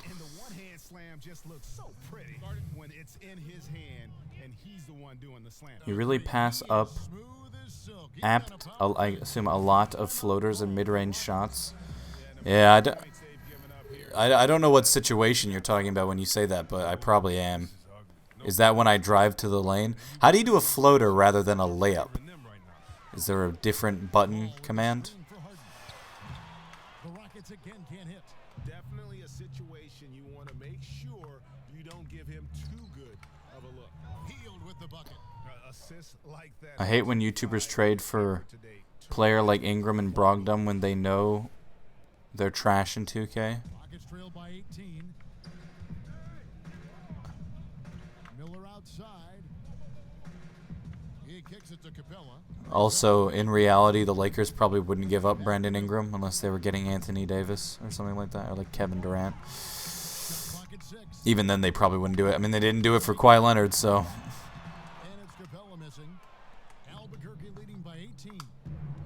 And the one-hand slam just looks so pretty when it's in his hand and he's the one doing the slam. You really pass up I assume a lot of floaters and mid-range shots. Yeah, I don't know what situation you're talking about when you say that, but I probably am. Is that when I drive to the lane? How do you do a floater rather than a layup? Is there a different button command? The Rockets again can't hit. Definitely a situation you want to make sure you don't give him too good of a look. Hield with the bucket. Assists like that. I hate when YouTubers trade for player like Ingram and Brogdon when they know they're trash in 2K. Rockets trail by 18. Miller outside. He kicks it to Capella. Also, in reality, the Lakers probably wouldn't give up Brandon Ingram unless they were getting Anthony Davis or something like that, or like Kevin Durant. Even then, they probably wouldn't do it. I mean, they didn't do it for Kawhi Leonard, so. And it's Capella missing. Albuquerque leading by 18.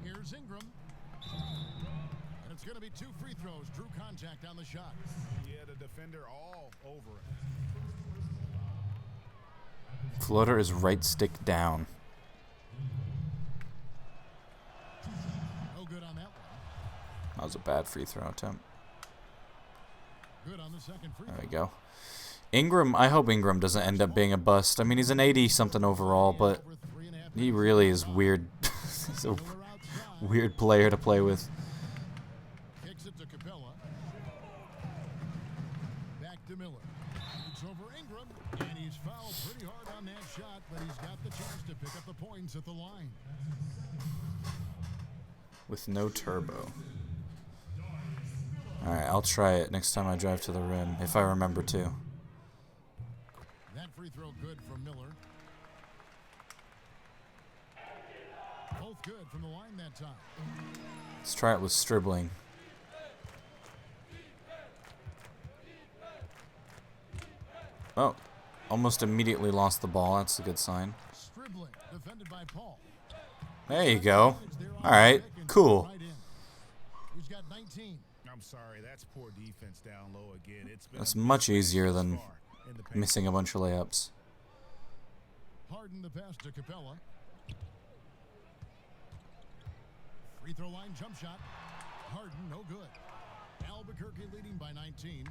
Here's Ingram. And it's going to be 2 free throws. Drew contact on the shot. Yeah, the defender all over it. Floater is right stick down. No good on that one. That was a bad free throw attempt. Good on the second free throw. There we go. Ingram, I hope Ingram doesn't end up being a bust. I mean, he's an 80-something overall, but he really is weird. He's a weird player to play with. Kicks it to Capella. Back to Miller. It's over Ingram, and he's fouled pretty hard on that shot, but he's got the chance to pick up the points at the line. With no turbo. Alright, I'll try it next time I drive to the rim, if I remember to. That free throw good from Miller. Both good from the line that time. Let's try it with Stribbling. Oh, almost immediately lost the ball. That's a good sign. Stribbling, defended by Paul. There you go. Alright, cool. He's got 19. I'm sorry, that's poor defense down low again. It's been That's much easier than missing a bunch of layups. Harden the pass to Capella. Free throw line jump shot. Harden, no good. Albuquerque leading by 19.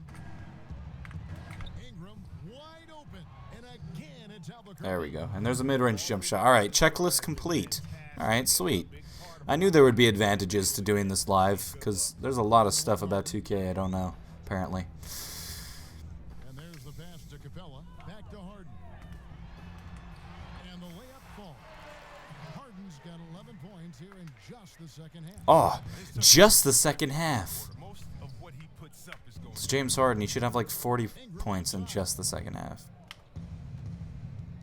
Ingram wide open. And again, it's Albuquerque. There we go. And there's a mid-range jump shot. Alright, checklist complete. Alright, sweet. I knew there would be advantages to doing this live, because there's a lot of stuff about 2K I don't know, apparently. And there's the pass to Capella. Back to Harden. And the layup falls. Harden's got 11 points here in just the second half. Oh, just the second half. It's James Harden. He should have like 40 points in just the second half.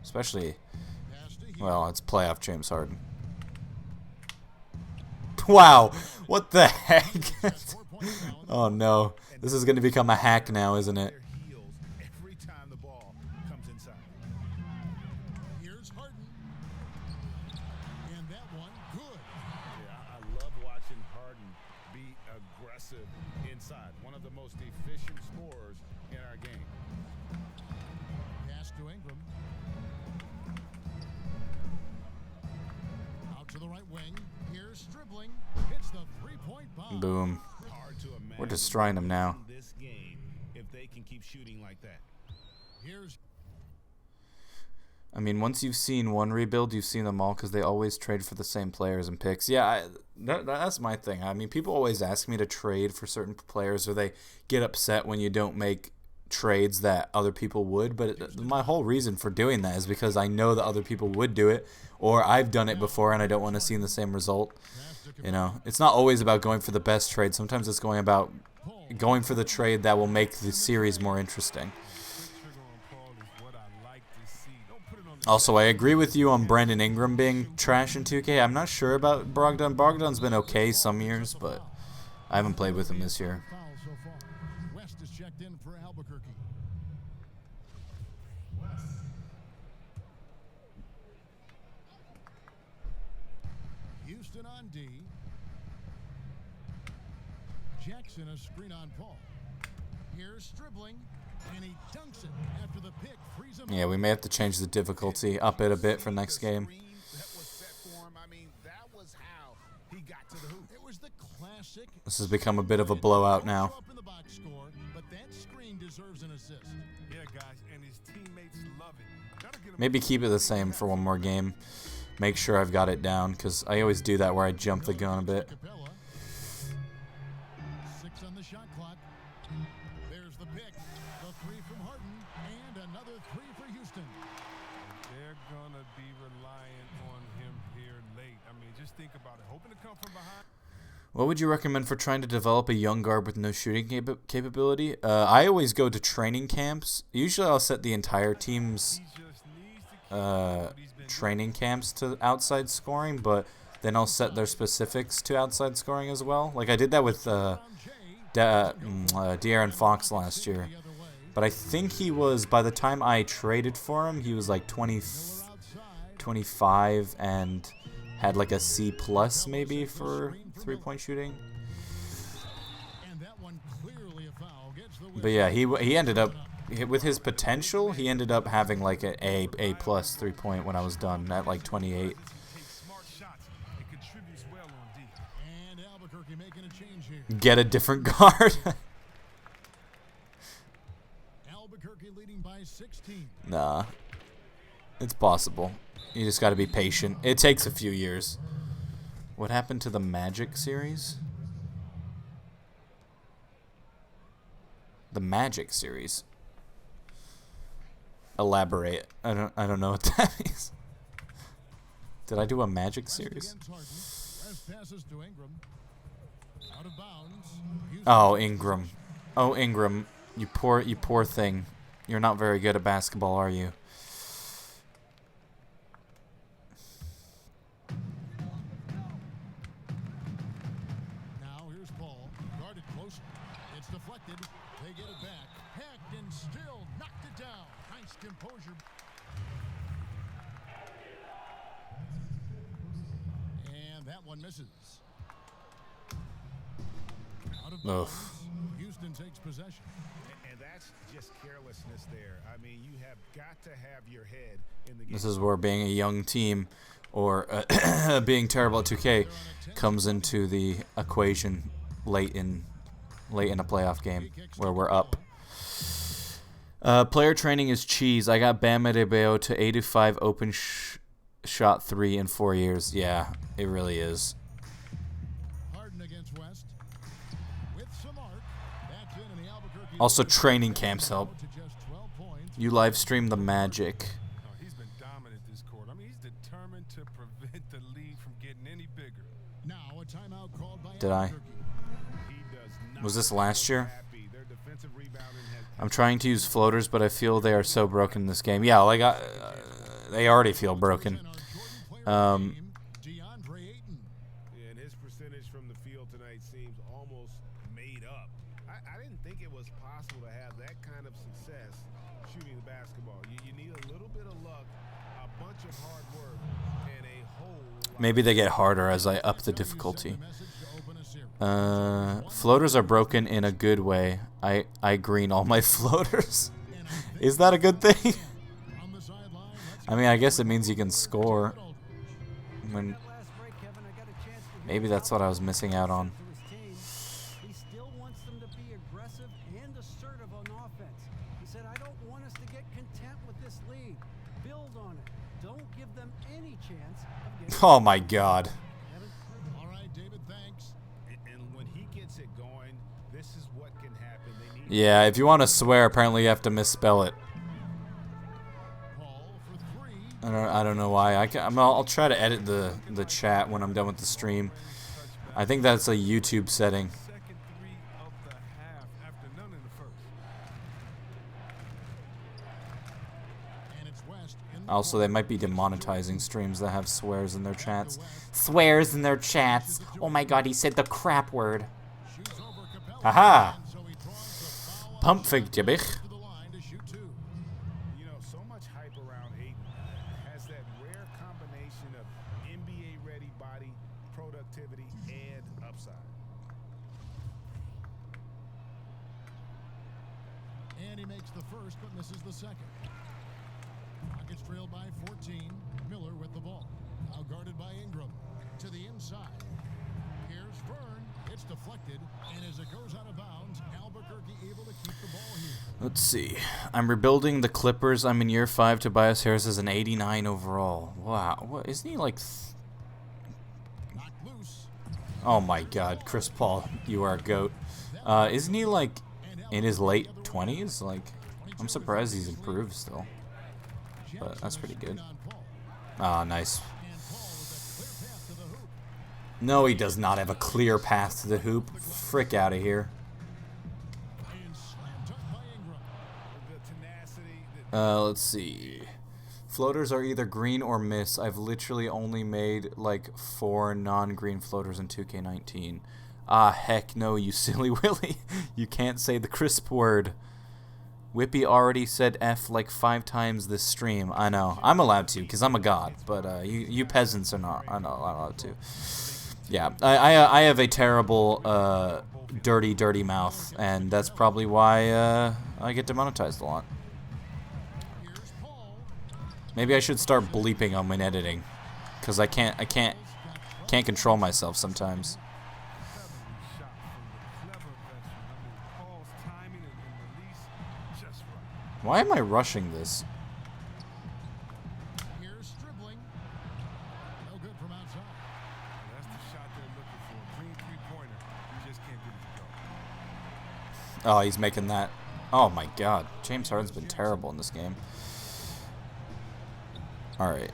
Especially, well, it's playoff James Harden. Wow, what the heck? Oh no, this is going to become a hack now, isn't it? Every time the ball comes inside. Here's Harden. And that one, good. Yeah, I love watching Harden be aggressive inside. One of the most efficient scorers in our game. Pass to Ingram. Out to the right wing. Here's dribbling. Hits the three-point bomb. Boom. Hard to imagine We're destroying them now. this game if they can keep shooting like that. Here's I mean, once you've seen one rebuild, you've seen them all, because they always trade for the same players and picks. Yeah, that's my thing. I mean, people always ask me to trade for certain players, or they get upset when you don't make trades that other people would, but my whole reason for doing that is because I know that other people would do it, or I've done it before and I don't want to see the same result. You know, it's not always about going for the best trade. Sometimes it's going for the trade that will make the series more interesting. Also, I agree with you on Brandon Ingram being trash in 2K. I'm not sure about Brogdon. Brogdon's been okay some years, but I haven't played with him this year. so far. West is checked in for Albuquerque. Houston on D. Jackson a screen on Paul. Here's dribbling, and he dunks it after the pick. Frees him. Yeah, we may have to change the difficulty up it a bit for next game. It was the classic. This has become a bit of a blowout now. Up in the box score, but that screen deserves an assist. Yeah, guys, and his teammates love it. Gotta get him. Maybe keep it the same for one more game. Make sure I've got it down, because I always do that where I jump the gun a bit. Capella. 6 on the shot clock. There's the pick. The 3 from Harden, and another 3 for Houston. They're gonna be relying on him here late. I mean, just think about it. Hoping to come from behind. What would you recommend for trying to develop a young guard with no shooting capability? I always go to training camps. Usually I'll set the entire team's training camps to outside scoring, but then I'll set their specifics to outside scoring as well. Like I did that with De'Aaron Fox last year. But I think he was, by the time I traded for him, he was like 25 and had like a C+ maybe for three-point shooting. But yeah, he ended up, with his potential, he ended up having like an A+ 3-point when I was done at like 28. And Albuquerque making a change here. Get a different guard. Albuquerque leading by 16. Nah. It's possible. You just gotta be patient. It takes a few years. What happened to the Magic series? The Magic series. Elaborate. I don't know what that means. Did I do a Magic series? Oh, Ingram. Oh, Ingram. You poor thing. You're not very good at basketball, are you? Now here's Paul. Guarded close. It's deflected. They get it back. Hacked and still knocked it down. Nice composure. And that one misses. Out of bounds. Houston takes possession. And that's just carelessness there. I mean, you have got to have your head in the game. This is where being a young team or being terrible at 2K comes into the equation late in a playoff game where we're up. Player training is cheese. I got Bam Adebayo to 85 open shot 3 in 4 years. Yeah, it really is. in the Albuquerque Also, training camps help. to just 12 points. You live stream the Magic. Oh, he's been dominant this quarter. I mean, he's determined to prevent the lead from getting any bigger. Now a timeout called by Did I? Albuquerque. He does not Was this last year? happy. Their defensive rebounding has I'm trying to use floaters, but I feel they are so broken in this game. Yeah, like they already feel broken. DeAndre Ayton. Yeah, and his percentage from the field tonight seems almost made up. I didn't think it was possible to have that kind of success shooting the basketball. You need a little bit of luck, a bunch of hard work, and a whole lot. Maybe they get harder as I up the difficulty. Floaters are broken in a good way. I green all my floaters. Is that a good thing? I mean, I guess it means you can score. When maybe that's what I was missing out on. He still wants them to be aggressive and assertive on offense. He said, I don't want us to get content with this lead. Build on it. Don't give them any chance of getting Oh my God. All right, David, thanks. And when he gets it going, this is what can happen. They need Yeah, if you want to swear, apparently you have to misspell it. Paul for 3. I don't know why. I'll try to edit the chat when I'm done with the stream. I think that's a YouTube setting. Second three of the half after none in the first. And it's West in the Also, they might be demonetizing streams that have swears in their chats. Swears in their chats. Oh my God, he said the crap word. shoots over Capella. Haha. So he draws the foul Pump fig jibbich. to the line to shoot 2. You know, so much hype around Ayton. Has that rare combination of NBA-ready body, productivity, and upside. And he makes the first, but misses the second. Rockets trailed by 14. Miller with the ball. Now guarded by Ingram. To the inside. Here's Vern. It's deflected. And as it goes out of bounds, Albuquerque able to keep the ball here. Let's see. I'm rebuilding the Clippers. I'm in year 5. Tobias Harris is an 89 overall. Wow. What isn't he like? Knocked loose. Oh my God, Chris Paul, you are a goat. Isn't he like in his late 20s? Like, I'm surprised he's improved still. But that's pretty good. Ah, nice. No, he does not have a clear path to the hoop. Frick out of here. And slammed up by Ingram. The tenacity, Let's see. Floaters are either green or miss. I've literally only made like 4 non-green floaters in 2K19. Ah, heck no, you silly Willy. You can't say the crisp word. Whippy already said F like 5 times this stream. I know. I'm allowed to because I'm a god. But you peasants are not. I'm not allowed to. Yeah, I have a terrible, dirty mouth. And that's probably why I get demonetized a lot. Maybe I should start bleeping on my editing, because I can't control myself sometimes. Why am I rushing this? Here's dribbling. No good from outside. That's the shot they're looking for. Clean three-pointer. You just can't get it to go. Oh, he's making that. Oh my God, James Harden's been terrible in this game. Alright.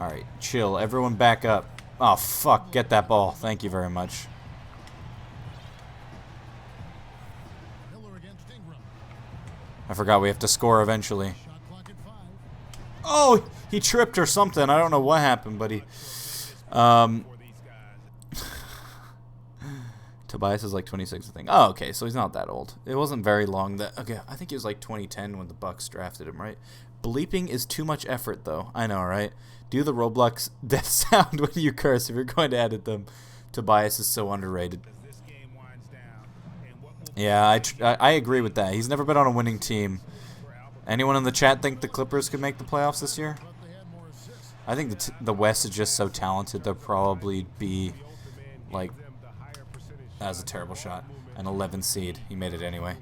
Alright, chill. Everyone back up. Oh, fuck. Get that ball. Thank you very much. Miller against Ingram. I forgot we have to score eventually. Shot clock at 5. Oh, he tripped or something. I don't know what happened, but he... Tobias is like 26, I think. Oh, okay, so he's not that old. It wasn't very long. Okay, I think it was like 2010 when the Bucks drafted him, right? Bleeping is too much effort, though. I know, right? Do the Roblox death sound when you curse if you're going to edit them. Tobias is so underrated. Yeah, I agree with that. He's never been on a winning team. Anyone in the chat think the Clippers could make the playoffs this year? I think the West is just so talented they'll probably be, like, that was a terrible shot. An 11 seed. He made it anyway. Hey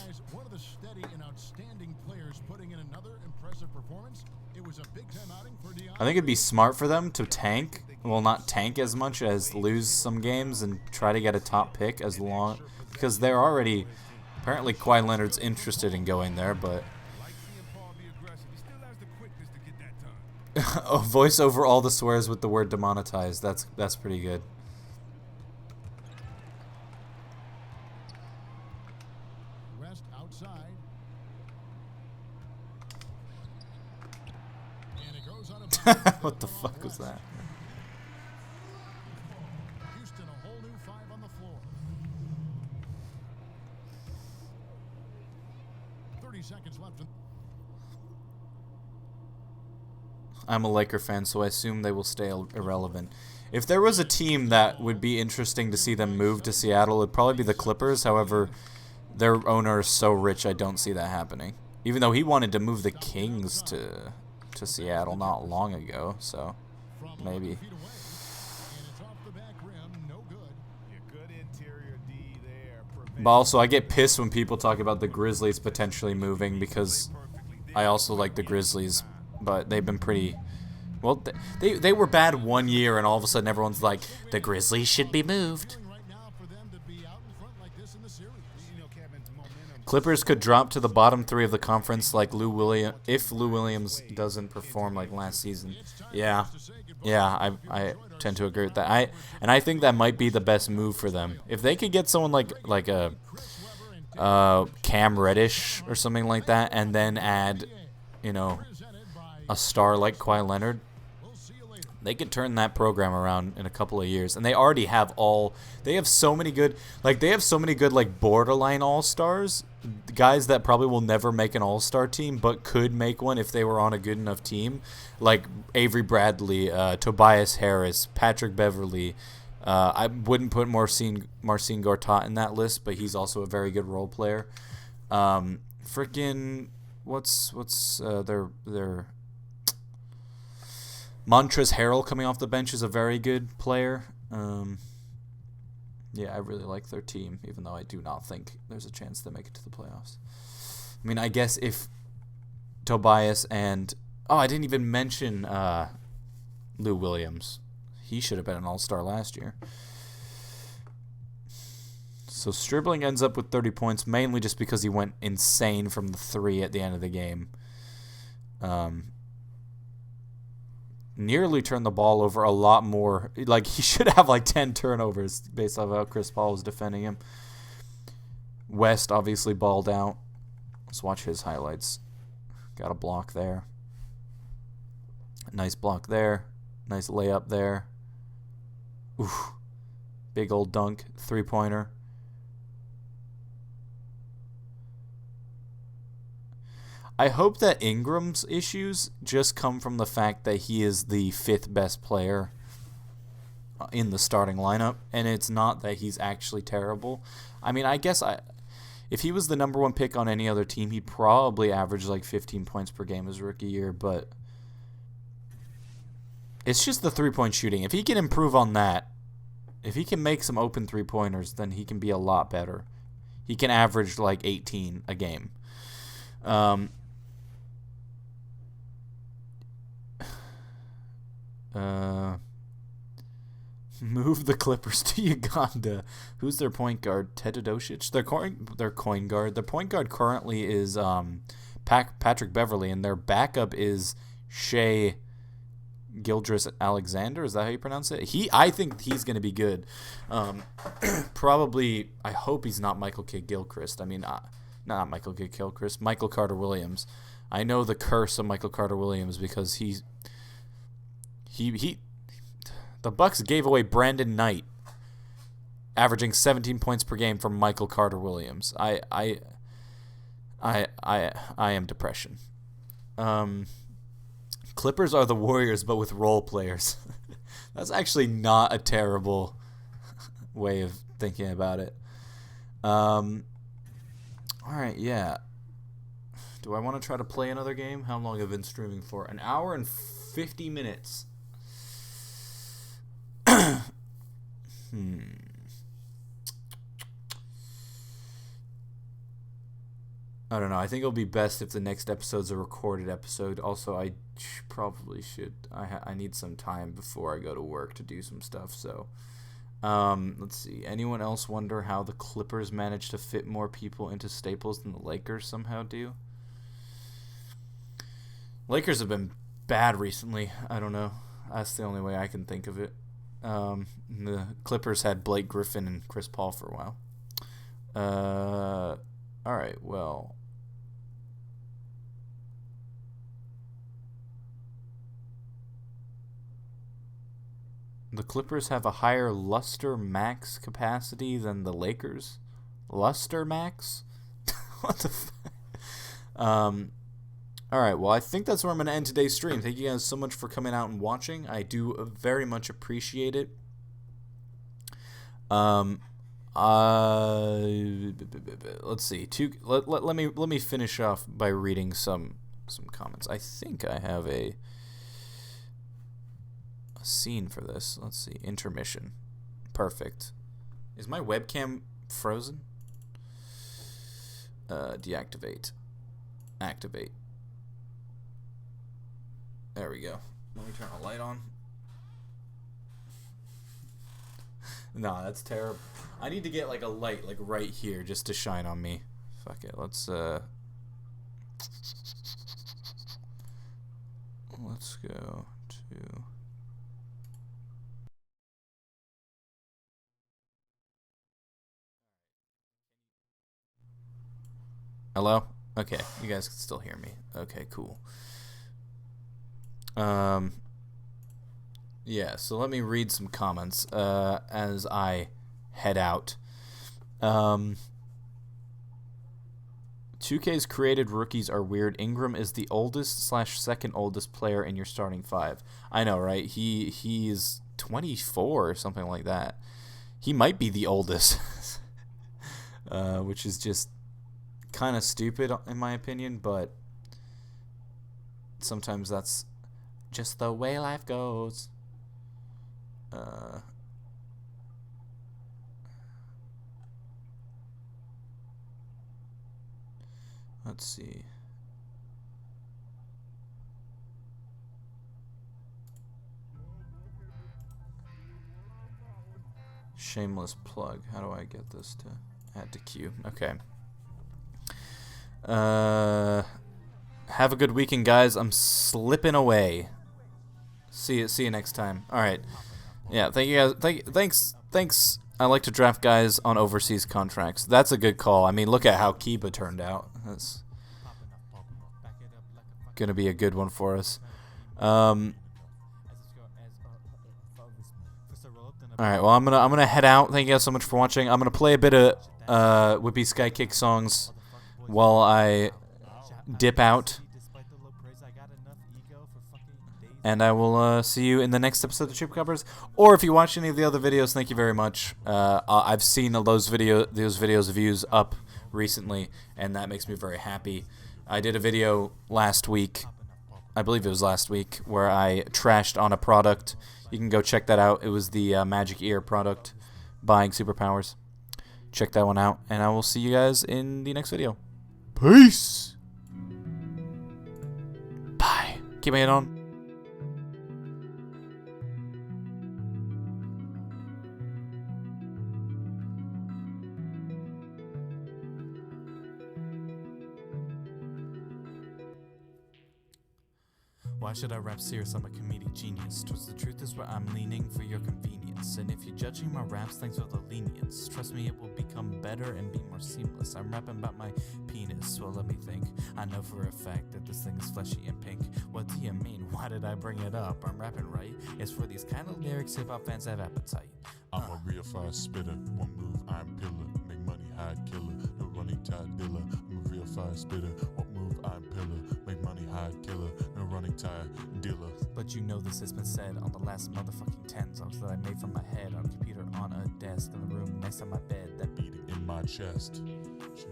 guys, one of the steady and outstanding players putting in another impressive performance It was a big-time outing for DeAndre. I think it'd be smart for them to tank. Well, not tank as much as lose some games and try to get a top pick as long, because they're already apparently Kawhi Leonard's interested in going there, but voice over all the swears with the word demonetized. That's pretty good. West outside. And it goes on a What the fuck was that? Houston, a whole new 5 on the floor. 30 seconds left. I'm a Laker fan, so I assume they will stay irrelevant. If there was a team that would be interesting to see them move to Seattle, it'd probably be the Clippers. However, their owner is so rich, I don't see that happening. Even though he wanted to move the Kings to Seattle not long ago, so maybe. But also, I get pissed when people talk about the Grizzlies potentially moving because I also like the Grizzlies, but they've been pretty... Well, they were bad 1 year, and all of a sudden everyone's like, the Grizzlies should be moved. Clippers could drop to the bottom 3 of the conference like if Lou Williams doesn't perform like last season. Yeah, I tend to agree with that. I think that might be the best move for them. If they could get someone like a Cam Reddish or something like that, and then add, a star like Kawhi Leonard, they could turn that program around in a couple of years. And they already have so many good borderline all-stars, guys that probably will never make an all-star team but could make one if they were on a good enough team, like Avery Bradley, Tobias Harris, Patrick Beverley. I wouldn't put Marcin Gortat in that list, but he's also a very good role player. What's their Montrezl Harrell coming off the bench is a very good player. Yeah, I really like their team, even though I do not think there's a chance they make it to the playoffs. I mean, I guess if Tobias and... Oh, I didn't even mention Lou Williams. He should have been an all-star last year. So Stribling ends up with 30 points, mainly just because he went insane from the 3 at the end of the game. Nearly turned the ball over a lot more. Like, he should have like 10 turnovers based off how Chris Paul was defending him. West obviously balled out. Let's watch his highlights. Got a block there. Nice block there. Nice layup there. Oof. Big old dunk. 3-pointer. I hope that Ingram's issues just come from the fact that he is the 5th best player in the starting lineup, and it's not that he's actually terrible. I mean, I guess if he was the number 1 pick on any other team, he'd probably average like 15 points per game his rookie year, but it's just the 3-point shooting. If he can improve on that, if he can make some open 3-pointers, then he can be a lot better. He can average like 18 a game. Move the Clippers to Uganda. Who's their point guard? Tedodosic? Their coin guard. Their point guard currently is Patrick Beverley, and their backup is Shea Gildress Alexander. Is that how you pronounce it? I think he's going to be good. Probably, I hope he's not Michael Kidd-Gilchrist. I mean, not Michael Kidd-Gilchrist. Michael Carter-Williams. I know the curse of Michael Carter-Williams because the Bucks gave away Brandon Knight, averaging 17 points per game from Michael Carter-Williams. I am depression. Clippers are the Warriors, but with role players. That's actually not a terrible way of thinking about it. All right, yeah. Do I want to try to play another game? How long have I been streaming for? 1 hour and 50 minutes. I don't know. I think it'll be best if the next episode's a recorded episode. Also, I probably should. I need some time before I go to work to do some stuff. So, let's see. Anyone else wonder how the Clippers managed to fit more people into Staples than the Lakers somehow do? Lakers have been bad recently. I don't know. That's the only way I can think of it. The Clippers had Blake Griffin and Chris Paul for a while. All right. Well. The Clippers have a higher luster max capacity than the Lakers. Luster max? What the fuck? Alright, well, I think that's where I'm going to end today's stream. Thank you guys so much for coming out and watching. I do very much appreciate it. Let's see. Let me finish off by reading some comments. I think I have a scene for this. Let's see. Intermission. Perfect. Is my webcam frozen? Deactivate. Activate. There we go. Let me turn a light on. Nah, that's terrible. I need to get like a light like right here just to shine on me. Fuck it. Let's go to Hello? Okay, you guys can still hear me. Okay, cool. Yeah, so let me read some comments as I head out. 2K's created rookies are weird. Ingram is the oldest / second oldest player in your starting five. I know, right? He's 24 or something like that. He might be the oldest, which is just kind of stupid in my opinion, but sometimes that's just the way life goes. Let's see. Shameless plug. How do I get this to add to queue? Okay. Have a good weekend, guys. I'm slipping away. See you next time. All right. Yeah, thank you guys. Thanks. I like to draft guys on overseas contracts. That's a good call. I mean, look at how Kiba turned out. That's gonna be a good one for us. All right. Well, I'm gonna head out. Thank you guys so much for watching. I'm gonna play a bit of Whippy Skykick songs while I dip out. And I will see you in the next episode of Chupacabras. Or if you watch any of the other videos, thank you very much. I've seen those videos views up recently, and that makes me very happy. I did a video last week, I believe it was last week, where I trashed on a product. You can go check that out. It was the Magic Ear product, buying superpowers. Check that one out, and I will see you guys in the next video. Peace! Bye. Keep my head on. Why should I rap serious? I'm a comedic genius. Twist the truth is where I'm leaning for your convenience. And if you're judging my raps, thanks for the lenience. Trust me, it will become better and be more seamless. I'm rapping about my penis, well let me think. I know for a fact that this thing is fleshy and pink. What do you mean? Why did I bring it up? I'm rapping right. It's for these kind of lyrics hip-hop fans have appetite. I'm a real fire spitter. One move, I'm pillar. Make money, high killer. No running tide dealer. I'm a real fire spitter. One move, I'm pillar. Make money, high killer. No running tide dealer. But you know this has been said on the last motherfucking 10 songs that I made from my head on a computer on a desk in the room next to my bed. That beating in my chest. Chest.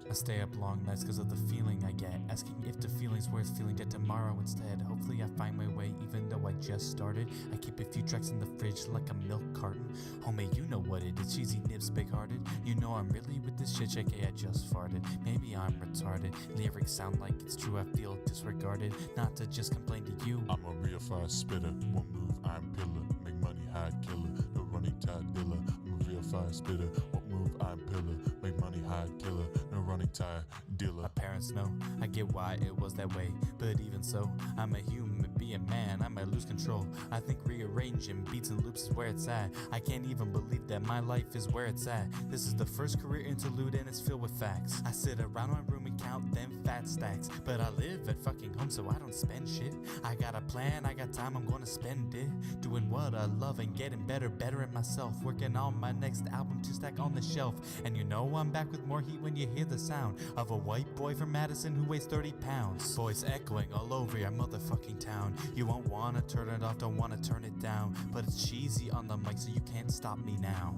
I stay up long nights cause of the feeling I get, asking if the feeling's worth feeling dead tomorrow instead. Hopefully I find my way even though I just started. I keep a few tracks in the fridge like a milk carton. Homie, you know what it is, cheesy nips big hearted. You know I'm really with this shit, JK, I just farted. Maybe I'm retarded, lyrics sound like it's true, I feel disregarded. Not to just complain to you, I'm a real fire spitter. One move, I'm pillar. Make money, hide killer. No running tide dealer. I'm a real fire spitter. One move, I'm pillar. Make money, hide killer. No running tide dealer. my parents know, I get why it was that way. But even so, I'm a human, be a man, I might lose control. I think rearranging beats and loops is where it's at. I can't even believe that my life is where it's at. This is the first career interlude and it's filled with facts. I sit around my room and count them fat stacks, but I live at fucking home so I don't spend shit. I got a plan, I got time, I'm gonna spend it doing what I love and getting better at myself. Working on my next album to stack on the shelf. And you know I'm back with more heat when you hear the sound of a white boy from Madison who weighs 30 pounds. Voice echoing all over your motherfucking town. You won't wanna turn it off, don't wanna turn it down, but it's cheesy on the mic so you can't stop me now.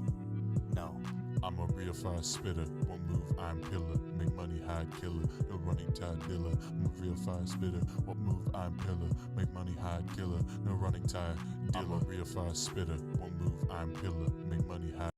No. I'm a real fire spitter. One move, I'm pillar. Make money, hide killer. No running tide dealer. I'm a real fire spitter. What move, I'm pillar. Make money, hide killer. No running tide dealer. I'm a real fire spitter. One move, I'm pillar. Make money, hide